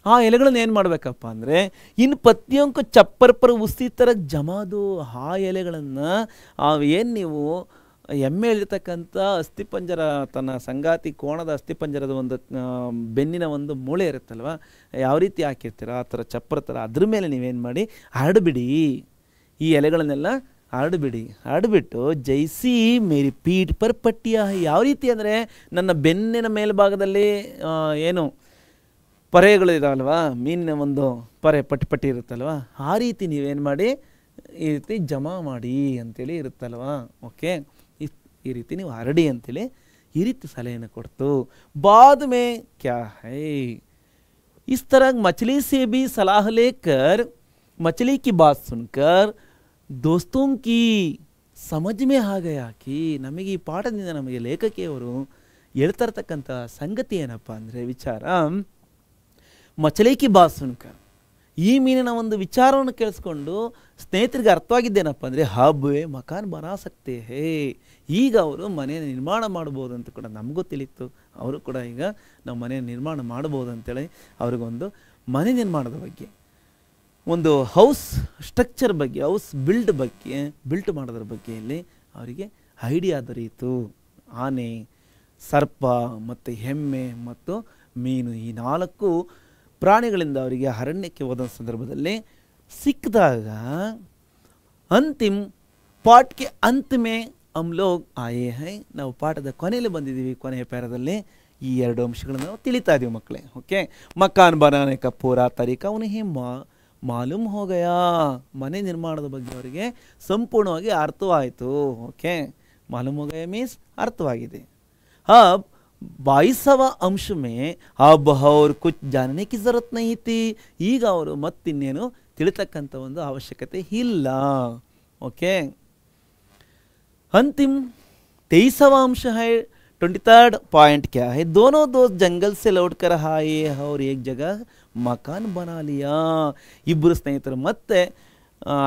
ಆ ಎಲೆಗಳನ್ನ ಏನು ಮಾಡಬೇಕಪ್ಪ ಅಂದರೆ, ಇನ್ನು ಪತ್ತಿಯೊಂಕು ಚಪ್ಪರ್ ಪರ್ ಉಸಿ ಥರ ಜಮಾದು, ಆ ಎಲೆಗಳನ್ನು ಏನು ನೀವು ಎಮ್ಮೆ ಹೇಳಿರ್ತಕ್ಕಂಥ ಅಸ್ಥಿಪಂಜರ, ತನ್ನ ಸಂಗಾತಿ ಕೋಣದ ಅಸ್ಥಿಪಂಜರದ ಒಂದು ಬೆನ್ನಿನ ಒಂದು ಮೂಳೆ ಇರುತ್ತಲ್ವ, ಯಾವ ರೀತಿ ಹಾಕಿರ್ತೀರ ಆ ಥರ ಚಪ್ಪರ ಥರ ಅದ್ರ ಮೇಲೆ ನೀವೇನು ಮಾಡಿ ಹರಡ್ಬಿಡಿ, ಈ ಎಲೆಗಳನ್ನೆಲ್ಲ ಹರಡ್ಬಿಟ್ಟು ಜೈಸಿ ಮೇರಿ ಪೀಠ್ ಪರ್ ಪಟ್ಟಿಯ, ಯಾವ ರೀತಿ ಅಂದರೆ ನನ್ನ ಬೆನ್ನಿನ ಮೇಲ್ಭಾಗದಲ್ಲಿ ಏನು ಪರೆಗಳು ಇದಾವಲ್ವ, ಮೀನಿನ ಒಂದು ಪಟ್ಟಿ ಇರುತ್ತಲ್ವ, ಆ ರೀತಿ ನೀವೇನು ಮಾಡಿ ಈ ರೀತಿ ಜಮಾ ಮಾಡಿ ಅಂತೇಳಿ ಇರುತ್ತಲ್ವ. ಓಕೆ, ಈ ರೀತಿ ನೀವು ಹರಡಿ ಅಂತೇಳಿ ಈ ರೀತಿ ಸಲಹೆಯನ್ನು ಕೊಡ್ತು. बाद में क्या है, इस तरह मछली से भी सलाह लेकर मछली की बात सुनकर दोस्तों की समझ में आ गया कि ನಮಗೆ ಈ ಪಾಠದಿಂದ ನಮಗೆ ಲೇಖಕಿಯವರು ಹೇಳ್ತಾ ಇರ್ತಕ್ಕಂಥ ಸಂಗತಿ ಏನಪ್ಪ ಅಂದರೆ ವಿಚಾರ, ಮಚಲಿ ಕಿ ಬಾತ್ ಸುನ್ಕರ್, ಈ ಮೀನಿನ ಒಂದು ವಿಚಾರವನ್ನು ಕೇಳಿಸ್ಕೊಂಡು ಸ್ನೇಹಿತರಿಗೆ ಅರ್ಥವಾಗಿದ್ದೇನಪ್ಪ ಅಂದರೆ ಹಬ್ಬೆ ಮಕಾನ್ ಬನಾ ಸಕ್ತೆ ಹೇ, ಈಗ ಅವರು ಮನೆ ನಿರ್ಮಾಣ ಮಾಡ್ಬೋದು ಅಂತ ಕೂಡ ನಮಗೂ ತಿಳಿತು. ಅವರು ಕೂಡ ಈಗ ನಾವು ಮನೆ ನಿರ್ಮಾಣ ಮಾಡ್ಬೋದು ಅಂತೇಳಿ ಅವ್ರಿಗೊಂದು ಮನೆ ನಿರ್ಮಾಣದ ಬಗ್ಗೆ, ಒಂದು ಹೌಸ್ ಸ್ಟ್ರಕ್ಚರ್ ಬಗ್ಗೆ, ಹೌಸ್ ಬಿಲ್ಟ್ ಮಾಡೋದ್ರ ಬಗ್ಗೆಯಲ್ಲಿ ಅವರಿಗೆ ಐಡಿಯಾ ದೊರೆಯಿತು. ಆನೆ, ಸರ್ಪ ಮತ್ತು ಎಮ್ಮೆ ಮತ್ತು ಮೀನು, ಈ 4 ಪ್ರಾಣಿಗಳಿಂದ ಅವರಿಗೆ ಅರಣ್ಯಕ್ಕೆ ಹೋದ ಸಂದರ್ಭದಲ್ಲಿ ಸಿಕ್ಕಿದಾಗ ಅಂತಿಮ್ ಪಾಠಕ್ಕೆ ಅಂತ್ ಮೇ ಹಮ್ ಲೋಗ್ ಆಯೇ ಹೈ, ನಾವು ಪಾಠದ ಕೊನೆಯಲ್ಲಿ ಬಂದಿದ್ದೀವಿ. ಕೊನೆಯ ಪ್ಯಾರದಲ್ಲಿ ಈ 2 ಅಂಶಗಳನ್ನು ನಾವು ತಿಳಿತಾ ಇದ್ದೀವಿ ಮಕ್ಕಳೇ. ಓಕೆ, ಮಕಾನ್ ಬನಾನೆ ಕಾ ಪೂರಾ ತರೀಕಾ ಉನ್ಹೇ ಮಾಲೂಮ್ ಹೋ ಗಯಾ, ಮನೆ ನಿರ್ಮಾಣದ ಬಗ್ಗೆ ಅವರಿಗೆ ಸಂಪೂರ್ಣವಾಗಿ ಅರ್ಥವಾಯಿತು. ಓಕೆ, ಮಾಲೂಮ್ ಹೋ ಗಯಾ ಮೀನ್ಸ್ ಅರ್ಥವಾಗಿದೆ. अब 22वां अंश में अब और कुछ जानने की जरूरत नहीं थी, ಈಗ ಅವರು ಮತ್ತಿನ್ನೇನು ತಿಳಿತಕ್ಕಂಥ ಒಂದು ಅವಶ್ಯಕತೆ ಇಲ್ಲ. ओके, अंतिम 23वां अंश है 23rd पॉइंट क्या है, दोनों दोस्त जंगल से लौट कर आए और एक जगह मकान बना लिया. ಇಬ್ಬರು ಸ್ನೇಹಿತರು ಮತ್ತೆ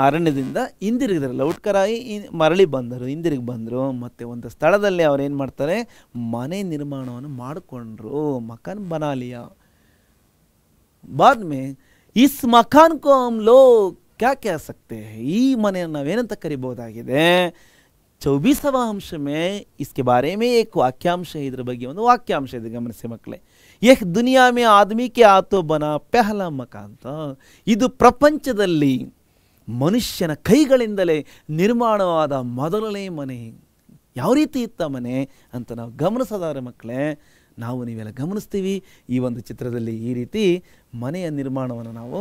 ಅರಣ್ಯದಿಂದ ಹಿಂದಿರುಗಿದ್ರು, ಲೌಟ್ಕರಾಯಿ ಮರಳಿ ಬಂದರು, ಹಿಂದಿರುಗಿ ಬಂದರು. ಮತ್ತು ಒಂದು ಸ್ಥಳದಲ್ಲಿ ಅವ್ರು ಏನು ಮಾಡ್ತಾರೆ, ಮನೆ ನಿರ್ಮಾಣವನ್ನು ಮಾಡಿಕೊಂಡ್ರು. ಮಕಾನ್ ಬನಾಲಿಯಾ. बाद में इस मकान को हम लोग क्या कह सकते हैं, ಈ ಮನೆಯನ್ನು ನಾವೇನಂತ ಕರಿಬಹುದಾಗಿದೆ. 24वां अंश में इसके बारे में एक वाक्यांश है, इधर ಬಗ್ಗೆ ಒಂದು ವಾಕ್ಯಾಂಶ ಇದೆ, ಗಮನಿಸಿ ಮಕ್ಕಳೇ. यह दुनिया में आदमी के हाथों बना पहला मकान था, ಇದು ಪ್ರಪಂಚದಲ್ಲಿ ಮನುಷ್ಯನ ಕೈಗಳಿಂದಲೇ ನಿರ್ಮಾಣವಾದ ಮೊದಲನೇ ಮನೆ. ಯಾವ ರೀತಿ ಇತ್ತ ಮನೆ ಅಂತ ನಾವು ಗಮನಿಸೋದಾದ್ರೆ ಮಕ್ಕಳೇ, ನಾವು ನೀವೆಲ್ಲ ಗಮನಿಸ್ತೀವಿ. ಈ ಒಂದು ಚಿತ್ರದಲ್ಲಿ ಈ ರೀತಿ ಮನೆಯ ನಿರ್ಮಾಣವನ್ನು ನಾವು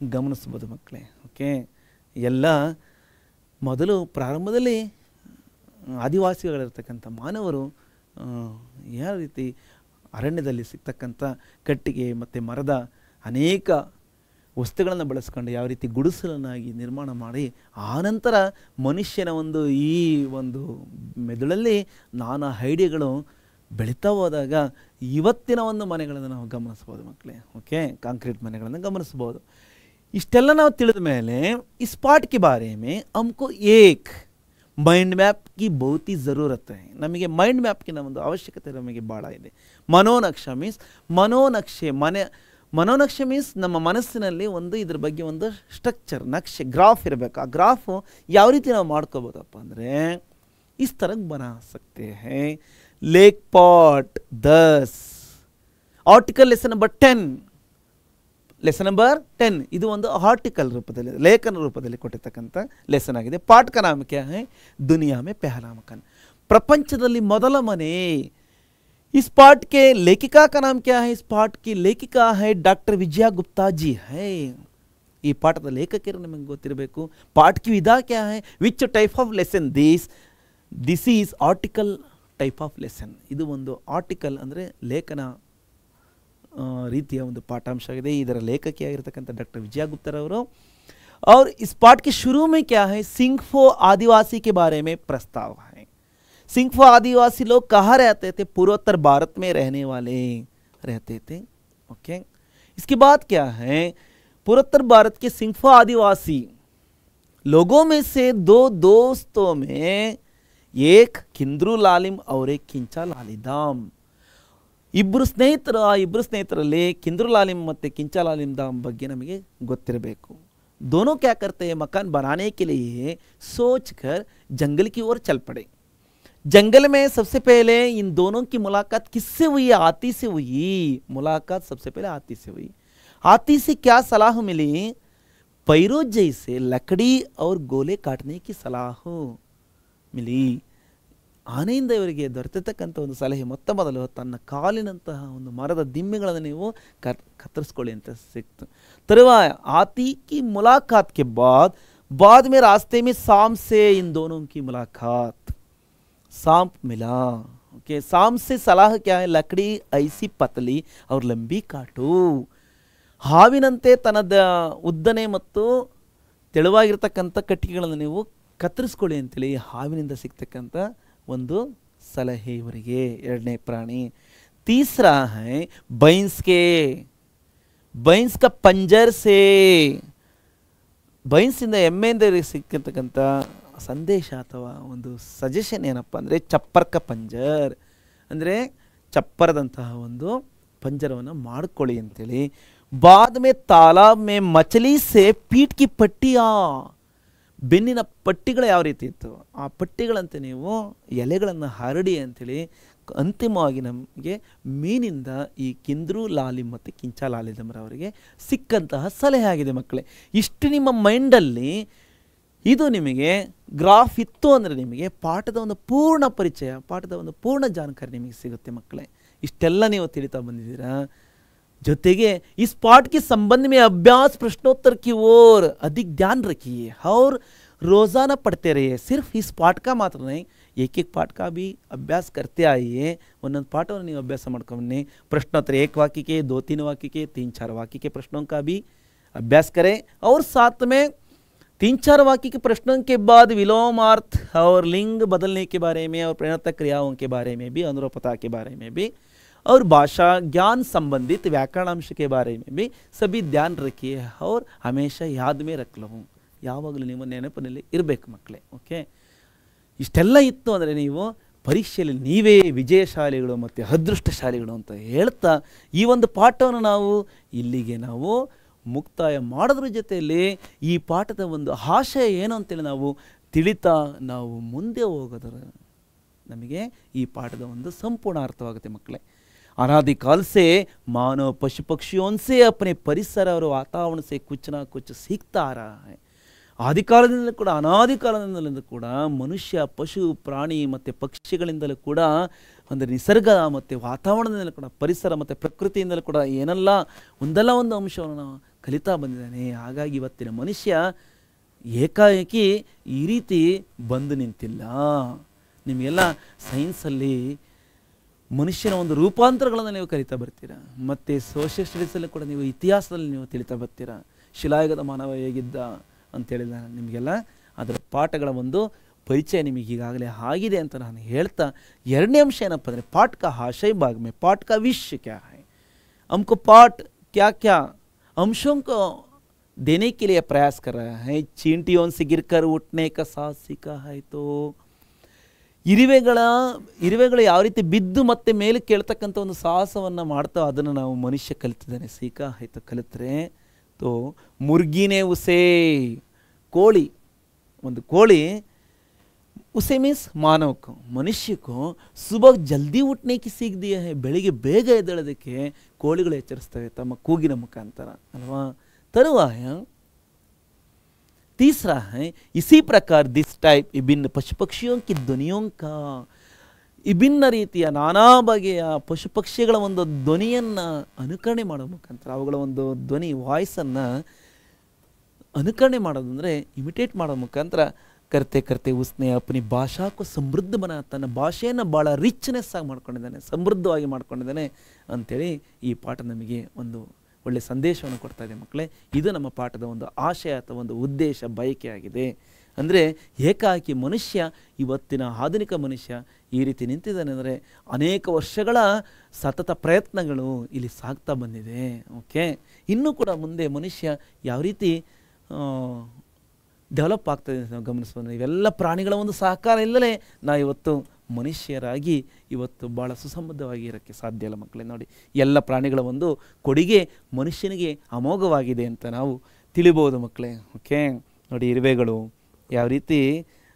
ಗಮನಿಸ್ಬೋದು ಮಕ್ಕಳೇ. ಓಕೆ, ಎಲ್ಲ ಮೊದಲು ಪ್ರಾರಂಭದಲ್ಲಿ ಆದಿವಾಸಿಗಳಿರ್ತಕ್ಕಂಥ ಮಾನವರು ಯಾವ ರೀತಿ ಅರಣ್ಯದಲ್ಲಿ ಸಿಗ್ತಕ್ಕಂಥ ಕಟ್ಟಿಗೆ ಮತ್ತು ಮರದ ಅನೇಕ ವಸ್ತುಗಳನ್ನು ಬಳಸ್ಕೊಂಡು ಯಾವ ರೀತಿ ಗುಡಿಸಲನ್ನಾಗಿ ನಿರ್ಮಾಣ ಮಾಡಿ, ಆನಂತರ ಮನುಷ್ಯನ ಒಂದು ಈ ಒಂದು ಮೆದುಳಲ್ಲಿ ನಾನಾ ಐಡಿಯಾಗಳು ಬೆಳೀತಾ ಹೋದಾಗ ಇವತ್ತಿನ ಒಂದು ಮನೆಗಳನ್ನು ನಾವು ಗಮನಿಸ್ಬೋದು ಮಕ್ಕಳೇ. ಓಕೆ, ಕಾಂಕ್ರೀಟ್ ಮನೆಗಳನ್ನು ಗಮನಿಸ್ಬೋದು. ಇಷ್ಟೆಲ್ಲ ನಾವು ತಿಳಿದ ಮೇಲೆ ಈ ಸ್ಪಾಟ್ ಕೆ ಬಾರೆ ಮೇ ಹಮ್ಕೋ ಏಕ್ ಮೈಂಡ್ ಮ್ಯಾಪ್ ಕಿ ಬಹುತ್ ಹಿ ಜರೂರತ್ ಹೈ, ನಮಗೆ ಮೈಂಡ್ ಮ್ಯಾಪ್ಗಿನ ಒಂದು ಅವಶ್ಯಕತೆ ನಮಗೆ ಭಾಳ ಇದೆ. ಮನೋನಕ್ಷ ಮೀನ್ಸ್ ಮನೋನಕ್ಷೆ ಮೀನ್ಸ್ ನಮ್ಮ ಮನಸ್ಸಿನಲ್ಲಿ ಒಂದು ಇದ್ರ ಬಗ್ಗೆ ಒಂದು ಸ್ಟ್ರಕ್ಚರ್, ನಕ್ಷೆ, ಗ್ರಾಫ್ ಇರಬೇಕು. ಆ ಗ್ರಾಫು ಯಾವ ರೀತಿ ನಾವು ಮಾಡ್ಕೋಬೋದಪ್ಪ ಅಂದರೆ ಇಸ್ ತರ ಬನಾ ಸಕ್ತೆ ಹೈ. ಲೇಕ್ ಪಾಟ್ 10 ಆರ್ಟಿಕಲ್ ಲೆಸನ್ ನಂಬರ್ 10 ಇದು ಒಂದು ಆರ್ಟಿಕಲ್ ರೂಪದಲ್ಲಿ, ಲೇಖನ ರೂಪದಲ್ಲಿ ಕೊಟ್ಟಿರ್ತಕ್ಕಂಥ ಲೆಸನ್ ಆಗಿದೆ. ಪಾಠ ಕಾ ನಾಮ ಕ್ಯಾ ಹೈ, ದುನಿಯಾ ಮೇ ಪೆಹಲಾ ಮಕಾನ್, ಪ್ರಪಂಚದಲ್ಲಿ ಮೊದಲ ಮನೆ. इस पाठ के लेखिका का नाम क्या है, इस पाठ की लेखिका है डॉक्टर विजया गुप्ता जी है. ಈ ಪಾಠದ ಲೇಖಕರು ನಿಮಗೆ ಗೊತ್ತಿರಬೇಕು. ಪಾಠ ಕಿ ವಿಧಾ ಕ್ಯಾ high, which type of lesson this is article type of lesson. ಇದು ಒಂದು ಆರ್ಟಿಕಲ್ ಅಂದರೆ ಲೇಖನ ರೀತಿಯ ಒಂದು ಪಾಠಾಂಶ ಆಗಿದೆ. ಇದರ ಲೇಖಕಿಯಾಗಿರ್ತಕ್ಕಂಥ ಡಾಕ್ಟರ್ ವಿಜಯ ಗುಪ್ತರವರು. और इस पाठ के शुरू में क्या है, सिंघफो आदिवासी के बारे में प्रस्ताव है. सिंघफो आदिवासी लोग कहाँ रहते थे, पूर्वोत्तर भारत में रहने वाले रहते थे. ओके, इसके बाद क्या है, पूर्वोत्तर भारत के सिंघफो आदिवासी लोगों में से 2 दोस्तों में एक किंद्रू लालिम और एक किंचा लालिदाम. ಇಬ್ಬರು ಸ್ನೇಹಿತರು, ಆ ಇಬ್ಬರು ಸ್ನೇಹಿತರಲ್ಲಿ ಕಿಂದ್ರು ಲಾಲಿಮ್ ಮತ್ತು ಕಿಂಚಾ ಲಾಲಿಮ್ ದಾಮ್ ಬಗ್ಗೆ ನಮಗೆ ಗೊತ್ತಿರಬೇಕು. दोनों क्या करते हैं, मकान बनाने के लिए सोचकर जंगल की ओर चल पड़े. जंगल में सबसे पहले इन दोनों की मुलाकात किससे हुई, हाथी से हुई. मुलाकात सबसे पहले हाथी से हुई. हाथी से क्या सलाह मिली, पैरों जैसे लकड़ी और गोले काटने की सलाह मिली. ಆನೆಯಿಂದ ಇವರಿಗೆ ದೊರೆತಿರ್ತಕ್ಕಂಥ ಒಂದು ಸಲಹೆ ಮೊತ್ತ ಮೊದಲು ತನ್ನ ಕಾಲಿನಂತಹ ಒಂದು ಮರದ ದಿಮ್ಮೆಗಳನ್ನು ನೀವು ಕತ್ತರಿಸ್ಕೊಳ್ಳಿ ಅಂತ ಸಿಕ್ತು. ತರುವಾಯ हाथी की मुलाकात के बाद में रास्ते में सांप से इन दोनों की मुलाकात, सांप मिला. ओके, सांप से सलाह क्या है, लकड़ी ऐसी पतली और लंबी काटू. ಹಾವಿನಂತೆ ತನ್ನದ ಉದ್ದನೆ ಮತ್ತು ತೆಳುವಾಗಿರ್ತಕ್ಕಂಥ ಕಟ್ಟಿಗೆಗಳನ್ನು ನೀವು ಕತ್ತರಿಸ್ಕೊಳ್ಳಿ ಅಂತೇಳಿ ಹಾವಿನಿಂದ ಸಿಗ್ತಕ್ಕಂಥ ಒಂದು ಸಲಹೆ ಇವರಿಗೆ. ಎರಡನೇ ಪ್ರಾಣಿ. ತೀಸರಾ ಹೈ ಬೈನ್ಸ್ ಕೆ, ಬೈನ್ಸ್ ಕ ಪಂಜರ್ ಸೇ, ಬೈನ್ಸಿಂದ ಎಮ್ಮೆಯಿಂದ ಸಿಕ್ಕಿರ್ತಕ್ಕಂಥ ಸಂದೇಶ ಅಥವಾ ಒಂದು ಸಜೆಷನ್ ಏನಪ್ಪ ಅಂದರೆ ಚಪ್ಪರ್ಕ ಪಂಜರ್, ಅಂದರೆ ಚಪ್ಪರದಂತಹ ಒಂದು ಪಂಜರವನ್ನು ಮಾಡ್ಕೊಳ್ಳಿ ಅಂತೇಳಿ. ಬಾದ್ ಮೇ ತಾಲಾಬ್ ಮೇ ಮಚಲಿ ಸೇ ಪೀಟ್ ಕಿ ಪಟ್ಟಿಯಾ, ಬೆನ್ನಿನ ಪಟ್ಟಿಗಳು ಯಾವ ರೀತಿ ಇತ್ತು ಆ ಪಟ್ಟಿಗಳಂತೆ ನೀವು ಎಲೆಗಳನ್ನು ಹರಡಿ ಅಂಥೇಳಿ ಅಂತಿಮವಾಗಿ ನಮಗೆ ಮೀನಿಂದ ಈ ಕಿಂದ್ರು ಲಾಲಿಮ್ ಮತ್ತು ಕಿಂಚಾ ಲಾಲಿದಮ್ರವರಿಗೆ ಸಿಕ್ಕಂತಹ ಸಲಹೆ ಆಗಿದೆ ಮಕ್ಕಳೇ. ಇಷ್ಟು ನಿಮ್ಮ ಮೈಂಡಲ್ಲಿ ಇದು ನಿಮಗೆ ಗ್ರಾಫ್ ಇತ್ತು ಅಂದರೆ ನಿಮಗೆ ಪಾಠದ ಒಂದು ಪೂರ್ಣ ಪರಿಚಯ, ಪಾಠದ ಒಂದು ಪೂರ್ಣ ಜಾಣಕಾರಿ ನಿಮಗೆ ಸಿಗುತ್ತೆ ಮಕ್ಕಳೇ. ಇಷ್ಟೆಲ್ಲ ನೀವು ತಿಳಿತಾ ಬಂದಿದ್ದೀರಾ. ಜೊತೆಗೆ इस पाठ के संबंध में अभ्यास प्रश्नोत्तर की ओर अधिक ध्यान रखिए और रोज़ाना पढ़ते रहिए. सिर्फ इस पाठ का मात्र नहीं, एक एक पाठ का भी अभ्यास करते आइए. ಒಂದೊಂದು ಪಾಠವನ್ನು ನೀವು ಅಭ್ಯಾಸ ಮಾಡ್ಕೊಂಬನ್ನಿ. प्रश्नोत्तर एक वाक्य के, 2-3 वाक्य के, 3-4 वाक्य के प्रश्नों का भी अभ्यास करें. और साथ में 3-4 वाक्य के प्रश्नों के बाद विलोमार्थ और लिंग बदलने के बारे में और प्रणत क्रियाओं के बारे में भी, अनुरूपता के बारे में भी और भाषा ज्ञान संबंधित व्याकरणांश के बारे में भी सभी ध्यान रखिए और हमेशा याद में रख लो. ಯಾವಾಗಲೂ ನೀವು ನೆನಪಿನಲ್ಲಿ ಇರಬೇಕು ಮಕ್ಕಳೇ. ಓಕೆ, ಇಷ್ಟೆಲ್ಲ ಇತ್ತು ಅಂದರೆ ನೀವು ಪರೀಕ್ಷೆಯಲ್ಲಿ ನೀವೇ ವಿಜಯಶಾಲಿಗಳು ಮತ್ತು ಅದೃಷ್ಟಶಾಲಿಗಳು ಅಂತ ಹೇಳ್ತಾ ಈ ಒಂದು ಪಾಠವನ್ನು ನಾವು ಇಲ್ಲಿಗೆ ನಾವು ಮುಕ್ತಾಯ ಮಾಡೋದ್ರ ಜೊತೆಯಲ್ಲಿ ಈ ಪಾಠದ ಒಂದು ಆಶಯ ಏನು ಅಂತೇಳಿ ನಾವು ತಿಳಿತಾ ನಾವು ಮುಂದೆ ಹೋಗೋದ್ರ ನಮಗೆ ಈ ಪಾಠದ ಒಂದು ಸಂಪೂರ್ಣ ಅರ್ಥವಾಗುತ್ತೆ ಮಕ್ಕಳೇ. अनादिकाल से मानव पशु पक्षियों से अपने परिसर और वातावरण से कुछ ना कुछ सीखता आ रहा है. ಆದಿಕಾಲದಿಂದಲೂ ಕೂಡ ಅನಾದಿಕಾಲದಿಂದಲೂ ಕೂಡ ಮನುಷ್ಯ ಪಶು ಪ್ರಾಣಿ ಮತ್ತು ಪಕ್ಷಿಗಳಿಂದಲೂ ಕೂಡ ಅಂದರೆ ನಿಸರ್ಗ ಮತ್ತು ವಾತಾವರಣದಿಂದಲೂ ಕೂಡ ಪರಿಸರ ಮತ್ತು ಪ್ರಕೃತಿಯಿಂದಲೂ ಕೂಡ ಏನೆಲ್ಲ ಒಂದಲ್ಲ ಒಂದು ಅಂಶವನ್ನು ಕಲಿತಾ ಬಂದಿದ್ದಾನೆ. ಹಾಗಾಗಿ ಇವತ್ತಿನ ಮನುಷ್ಯ ಏಕಾಏಕಿ ಈ ರೀತಿ ಬಂದು ನಿಂತಿಲ್ಲ. ನಿಮಗೆಲ್ಲ ಸೈನ್ಸಲ್ಲಿ ಮನುಷ್ಯನ ಒಂದು ರೂಪಾಂತರಗಳನ್ನು ನೀವು ಕಲಿತಾ ಬರ್ತೀರಾ, ಮತ್ತು ಸೋಷಿಯಲ್ ಸ್ಟಡೀಸಲ್ಲಿ ಕೂಡ ನೀವು ಇತಿಹಾಸದಲ್ಲಿ ನೀವು ತಿಳಿತಾ ಬರ್ತೀರಾ. ಶಿಲಾಯುಗದ ಮಾನವ ಹೇಗಿದ್ದ ಅಂತೇಳಿದ ನಿಮಗೆಲ್ಲ ಅದರ ಪಾಠಗಳ ಒಂದು ಪರಿಚಯ ನಿಮಗೆ ಈಗಾಗಲೇ ಆಗಿದೆ ಅಂತ ನಾನು ಹೇಳ್ತಾ, ಎರಡನೇ ಅಂಶ ಏನಪ್ಪ ಅಂದರೆ पाठ का आशय भाग में पाठ का विषय क्या है, हमको पाठ क्या क्या अंशों को देने के लिए प्रयास कर रहा है. चींटियों से गिरकर उठने का साहस सीखा है. तो ಇರುವೆಗಳು ಯಾವ ರೀತಿ ಬಿದ್ದು ಮತ್ತೆ ಮೇಲೆ ಕೇಳ್ತಕ್ಕಂಥ ಒಂದು ಸಾಹಸವನ್ನು ಮಾಡ್ತಾ ಅದನ್ನು ನಾವು ಮನುಷ್ಯ ಕಲಿತಿದ್ದಾನೆ. ಸೀಕಾ ಆಯಿತು ಕಲಿತ್ರೆ. ತೋ ಮುರ್ಗಿನೇ ಉಸೆ, ಕೋಳಿ, ಒಂದು ಕೋಳಿ ಉಸೆ ಮೀನ್ಸ್ ಮಾನವಕ್ಕೂ ಮನುಷ್ಯಕ್ಕೂ ಸುಬಹ ಜಲ್ದಿ ಉಟ್ನೇಕಿ ಸೀಖ್ ದಿಯಾ ಹೈ. ಬೆಳಿಗ್ಗೆ ಬೇಗ ಎದ್ದೇಳೋದಕ್ಕೆ ಕೋಳಿಗಳು ಎಚ್ಚರಿಸ್ತವೆ ತಮ್ಮ ಕೂಗಿನ ಮುಖಾಂತರ ಅಲ್ವಾ. ತರುವಾಯ तीसरा है इसी प्रकार दिस टाइप विभिन्न पशु पक्षियों की ಧ್ವನಿयों का, ವಿಭಿನ್ನ ರೀತಿಯ ನಾನಾ ಬಗೆಯ ಪಶು ಪಕ್ಷಿಗಳ ಒಂದು ಧ್ವನಿಯನ್ನು ಅನುಕರಣೆ ಮಾಡೋ ಮುಖಾಂತರ ಅವುಗಳ ಒಂದು ಧ್ವನಿ ವಾಯ್ಸನ್ನು ಅನುಕರಣೆ ಮಾಡೋದಂದರೆ ಇಮಿಟೇಟ್ ಮಾಡೋ ಮುಖಾಂತರ ಕರ್ತೆ ಕರ್ತೆ ಉಸ್ನೆ ಅಪ್ನಿ ಭಾಷಾಕ್ಕೂ ಸಮೃದ್ಧ ಬನ, ತನ್ನ ಭಾಷೆಯನ್ನು ಭಾಳ ರಿಚ್ನೆಸ್ ಆಗಿ ಮಾಡ್ಕೊಂಡಿದ್ದಾನೆ, ಸಮೃದ್ಧವಾಗಿ ಮಾಡ್ಕೊಂಡಿದ್ದಾನೆ ಅಂಥೇಳಿ ಈ ಪಾಠ ನಮಗೆ ಒಂದು ಒಳ್ಳೆಯ ಸಂದೇಶವನ್ನು ಕೊಡ್ತಾ ಇದೆ ಮಕ್ಕಳೇ. ಇದು ನಮ್ಮ ಪಾಠದ ಒಂದು ಆಶಯ ಅಥವಾ ಒಂದು ಉದ್ದೇಶ, ಬಯಕೆ ಆಗಿದೆ. ಅಂದರೆ ಏಕಾಏಕಿ ಮನುಷ್ಯ ಇವತ್ತಿನ ಆಧುನಿಕ ಮನುಷ್ಯ ಈ ರೀತಿ ನಿಂತಿದ್ದಾನೆ ಅಂದರೆ ಅನೇಕ ವರ್ಷಗಳ ಸತತ ಪ್ರಯತ್ನಗಳು ಇಲ್ಲಿ ಸಾಗ್ತಾ ಬಂದಿದೆ. ಓಕೆ, ಇನ್ನೂ ಕೂಡ ಮುಂದೆ ಮನುಷ್ಯ ಯಾವ ರೀತಿ ಡೆವಲಪ್ ಆಗ್ತದೆ ಅಂತ ನಾವು ಗಮನಿಸ್ಬೋದು. ಇವೆಲ್ಲ ಪ್ರಾಣಿಗಳ ಒಂದು ಸಹಕಾರ ಇಲ್ಲದೆ ನಾವು ಇವತ್ತು ಮನುಷ್ಯರಾಗಿ ಇವತ್ತು ಭಾಳ ಸುಸಂಬದ್ಧವಾಗಿ ಇರೋಕ್ಕೆ ಸಾಧ್ಯ ಇಲ್ಲ ಮಕ್ಕಳೇ. ನೋಡಿ, ಎಲ್ಲ ಪ್ರಾಣಿಗಳ ಒಂದು ಕೊಡುಗೆ ಮನುಷ್ಯನಿಗೆ ಅಮೋಘವಾಗಿದೆ ಅಂತ ನಾವು ತಿಳಿಬೋದು ಮಕ್ಕಳೇ. ಓಕೆ, ನೋಡಿ ಇರುವೆಗಳು ಯಾವ ರೀತಿ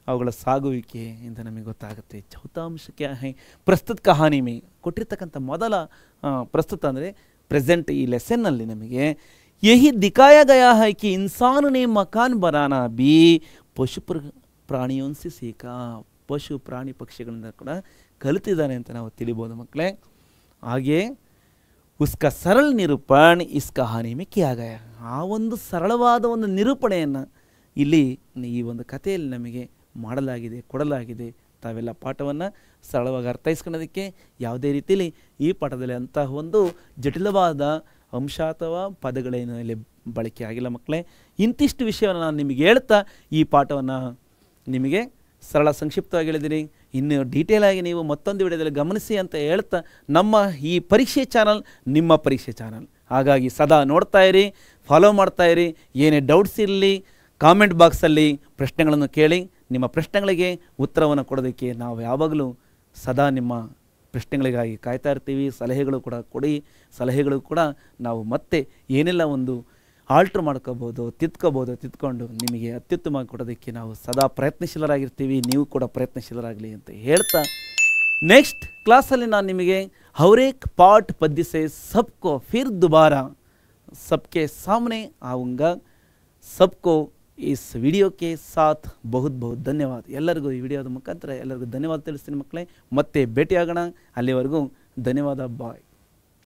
ಅವುಗಳ ಸಾಗುವಿಕೆ ಅಂತ ನಮಗೆ ಗೊತ್ತಾಗುತ್ತೆ. ಚೌತಾಂಶ ಕ್ಯಾ ಹೈ ಪ್ರಸ್ತುತ ಕಹಾನಿ ಮೇ ಕೊಟ್ಟಿರ್ತಕ್ಕಂಥ ಮೊದಲ ಪ್ರಸ್ತುತ ಅಂದರೆ ಪ್ರೆಸೆಂಟ್ ಈ ಲೆಸನ್ನಲ್ಲಿ ನಮಗೆ यही दिखाया गया है कि इंसान ने मकान बनाना भी पशु प्राणियों से सीखा. ಪಶು ಪ್ರಾಣಿ ಪಕ್ಷಿಗಳಿಂದ ಕೂಡ ಕಲಿತಿದ್ದಾನೆ ಅಂತ ನಾವು ತಿಳಿಬೋದು ಮಕ್ಕಳೇ. ಹಾಗೆ ಉಸ್ಕಾ ಸರಳ ನಿರೂಪಣೆ ಇಸ್ ಕಹಾನಿ ಮೇ ಕಿಯಾ ಗಯಾ, ಆ ಒಂದು ಸರಳವಾದ ಒಂದು ನಿರೂಪಣೆಯನ್ನು ಇಲ್ಲಿ ಈ ಒಂದು ಕಥೆಯಲ್ಲಿ ನಮಗೆ ಮಾಡಲಾಗಿದೆ, ಕೊಡಲಾಗಿದೆ, ತಾವೆಲ್ಲ ಪಾಠವನ್ನು ಸರಳವಾಗಿ ಅರ್ಥೈಸ್ಕೊಳ್ಳೋದಕ್ಕೆ ಯಾವುದೇ ರೀತಿಯಲ್ಲಿ ಈ ಪಾಠದಲ್ಲಿ ಅಂತಹ ಒಂದು ಜಟಿಲವಾದ ಅಂಶ ಅಥವಾ ಪದಗಳೇನು ಇಲ್ಲಿ ಬಳಕೆ ಆಗಿಲ್ಲ ಮಕ್ಕಳೇ. ಇಂತಿಷ್ಟು ವಿಷಯವನ್ನು ನಾನು ನಿಮಗೆ ಹೇಳ್ತಾ ಈ ಪಾಠವನ್ನು ನಿಮಗೆ ಸರಳ ಸಂಕ್ಷಿಪ್ತವಾಗಿ ಹೇಳಿದ್ದೀನಿ. ಇನ್ನು ಡೀಟೇಲ್ ಆಗಿ ನೀವು ಮತ್ತೊಂದು ವಿಡಿಯೋದಲ್ಲಿ ಗಮನಿಸಿ ಅಂತ ಹೇಳ್ತಾ, ನಮ್ಮ ಈ ಪರೀಕ್ಷೆ ಚಾನಲ್ ನಿಮ್ಮ ಪರೀಕ್ಷೆ ಚಾನಲ್, ಹಾಗಾಗಿ ಸದಾ ನೋಡ್ತಾ ಇರಿ, ಫಾಲೋ ಮಾಡ್ತಾ ಇರಿ. ಏನೇ ಡೌಟ್ಸ್ ಇರಲಿ ಕಾಮೆಂಟ್ ಬಾಕ್ಸಲ್ಲಿ ಪ್ರಶ್ನೆಗಳನ್ನು ಕೇಳಿ. ನಿಮ್ಮ ಪ್ರಶ್ನೆಗಳಿಗೆ ಉತ್ತರವನ್ನು ಕೊಡೋದಕ್ಕೆ ನಾವು ಯಾವಾಗಲೂ ಸದಾ ನಿಮ್ಮ ಪ್ರಶ್ನೆಗಳಿಗಾಗಿ ಕಾಯ್ತಾ ಇರ್ತೀವಿ. ಸಲಹೆಗಳು ಕೂಡ ಕೊಡಿ. ಸಲಹೆಗಳು ಕೂಡ ನಾವು ಮತ್ತೆ ಏನೆಲ್ಲ ಒಂದು ಆಲ್ಟ್ರ್ ಮಾಡ್ಕೋಬೋದು, ತಿದ್ಕೊಂಡು ನಿಮಗೆ ಅತ್ಯುತ್ತಮವಾಗಿ ಕೊಡೋದಕ್ಕೆ ನಾವು ಸದಾ ಪ್ರಯತ್ನಶೀಲರಾಗಿರ್ತೀವಿ. ನೀವು ಕೂಡ ಪ್ರಯತ್ನಶೀಲರಾಗಲಿ ಅಂತ ಹೇಳ್ತಾ, ನೆಕ್ಸ್ಟ್ ಕ್ಲಾಸಲ್ಲಿ ನಾನು ನಿಮಗೆ ಹೌರೇಕ್ ಪಾಠ ಪದ್ಯ ಸೆ ಸಬ್ಕೋ ಫಿರ್ ದುಬಾರಾ सबके सामने आऊँगा. सबको इस वीडियो के साथ बहुत बहुत ಧನ್ಯವಾದ. ಎಲ್ಲರಿಗೂ ಈ ವಿಡಿಯೋದ ಮುಖಾಂತರ ಎಲ್ಲರಿಗೂ ಧನ್ಯವಾದ ತಿಳಿಸ್ತೀನಿ ಮಕ್ಕಳೇ. ಮತ್ತೆ ಭೇಟಿಯಾಗೋಣ. ಅಲ್ಲಿವರೆಗೂ ಧನ್ಯವಾದ. ಬಾಯ್.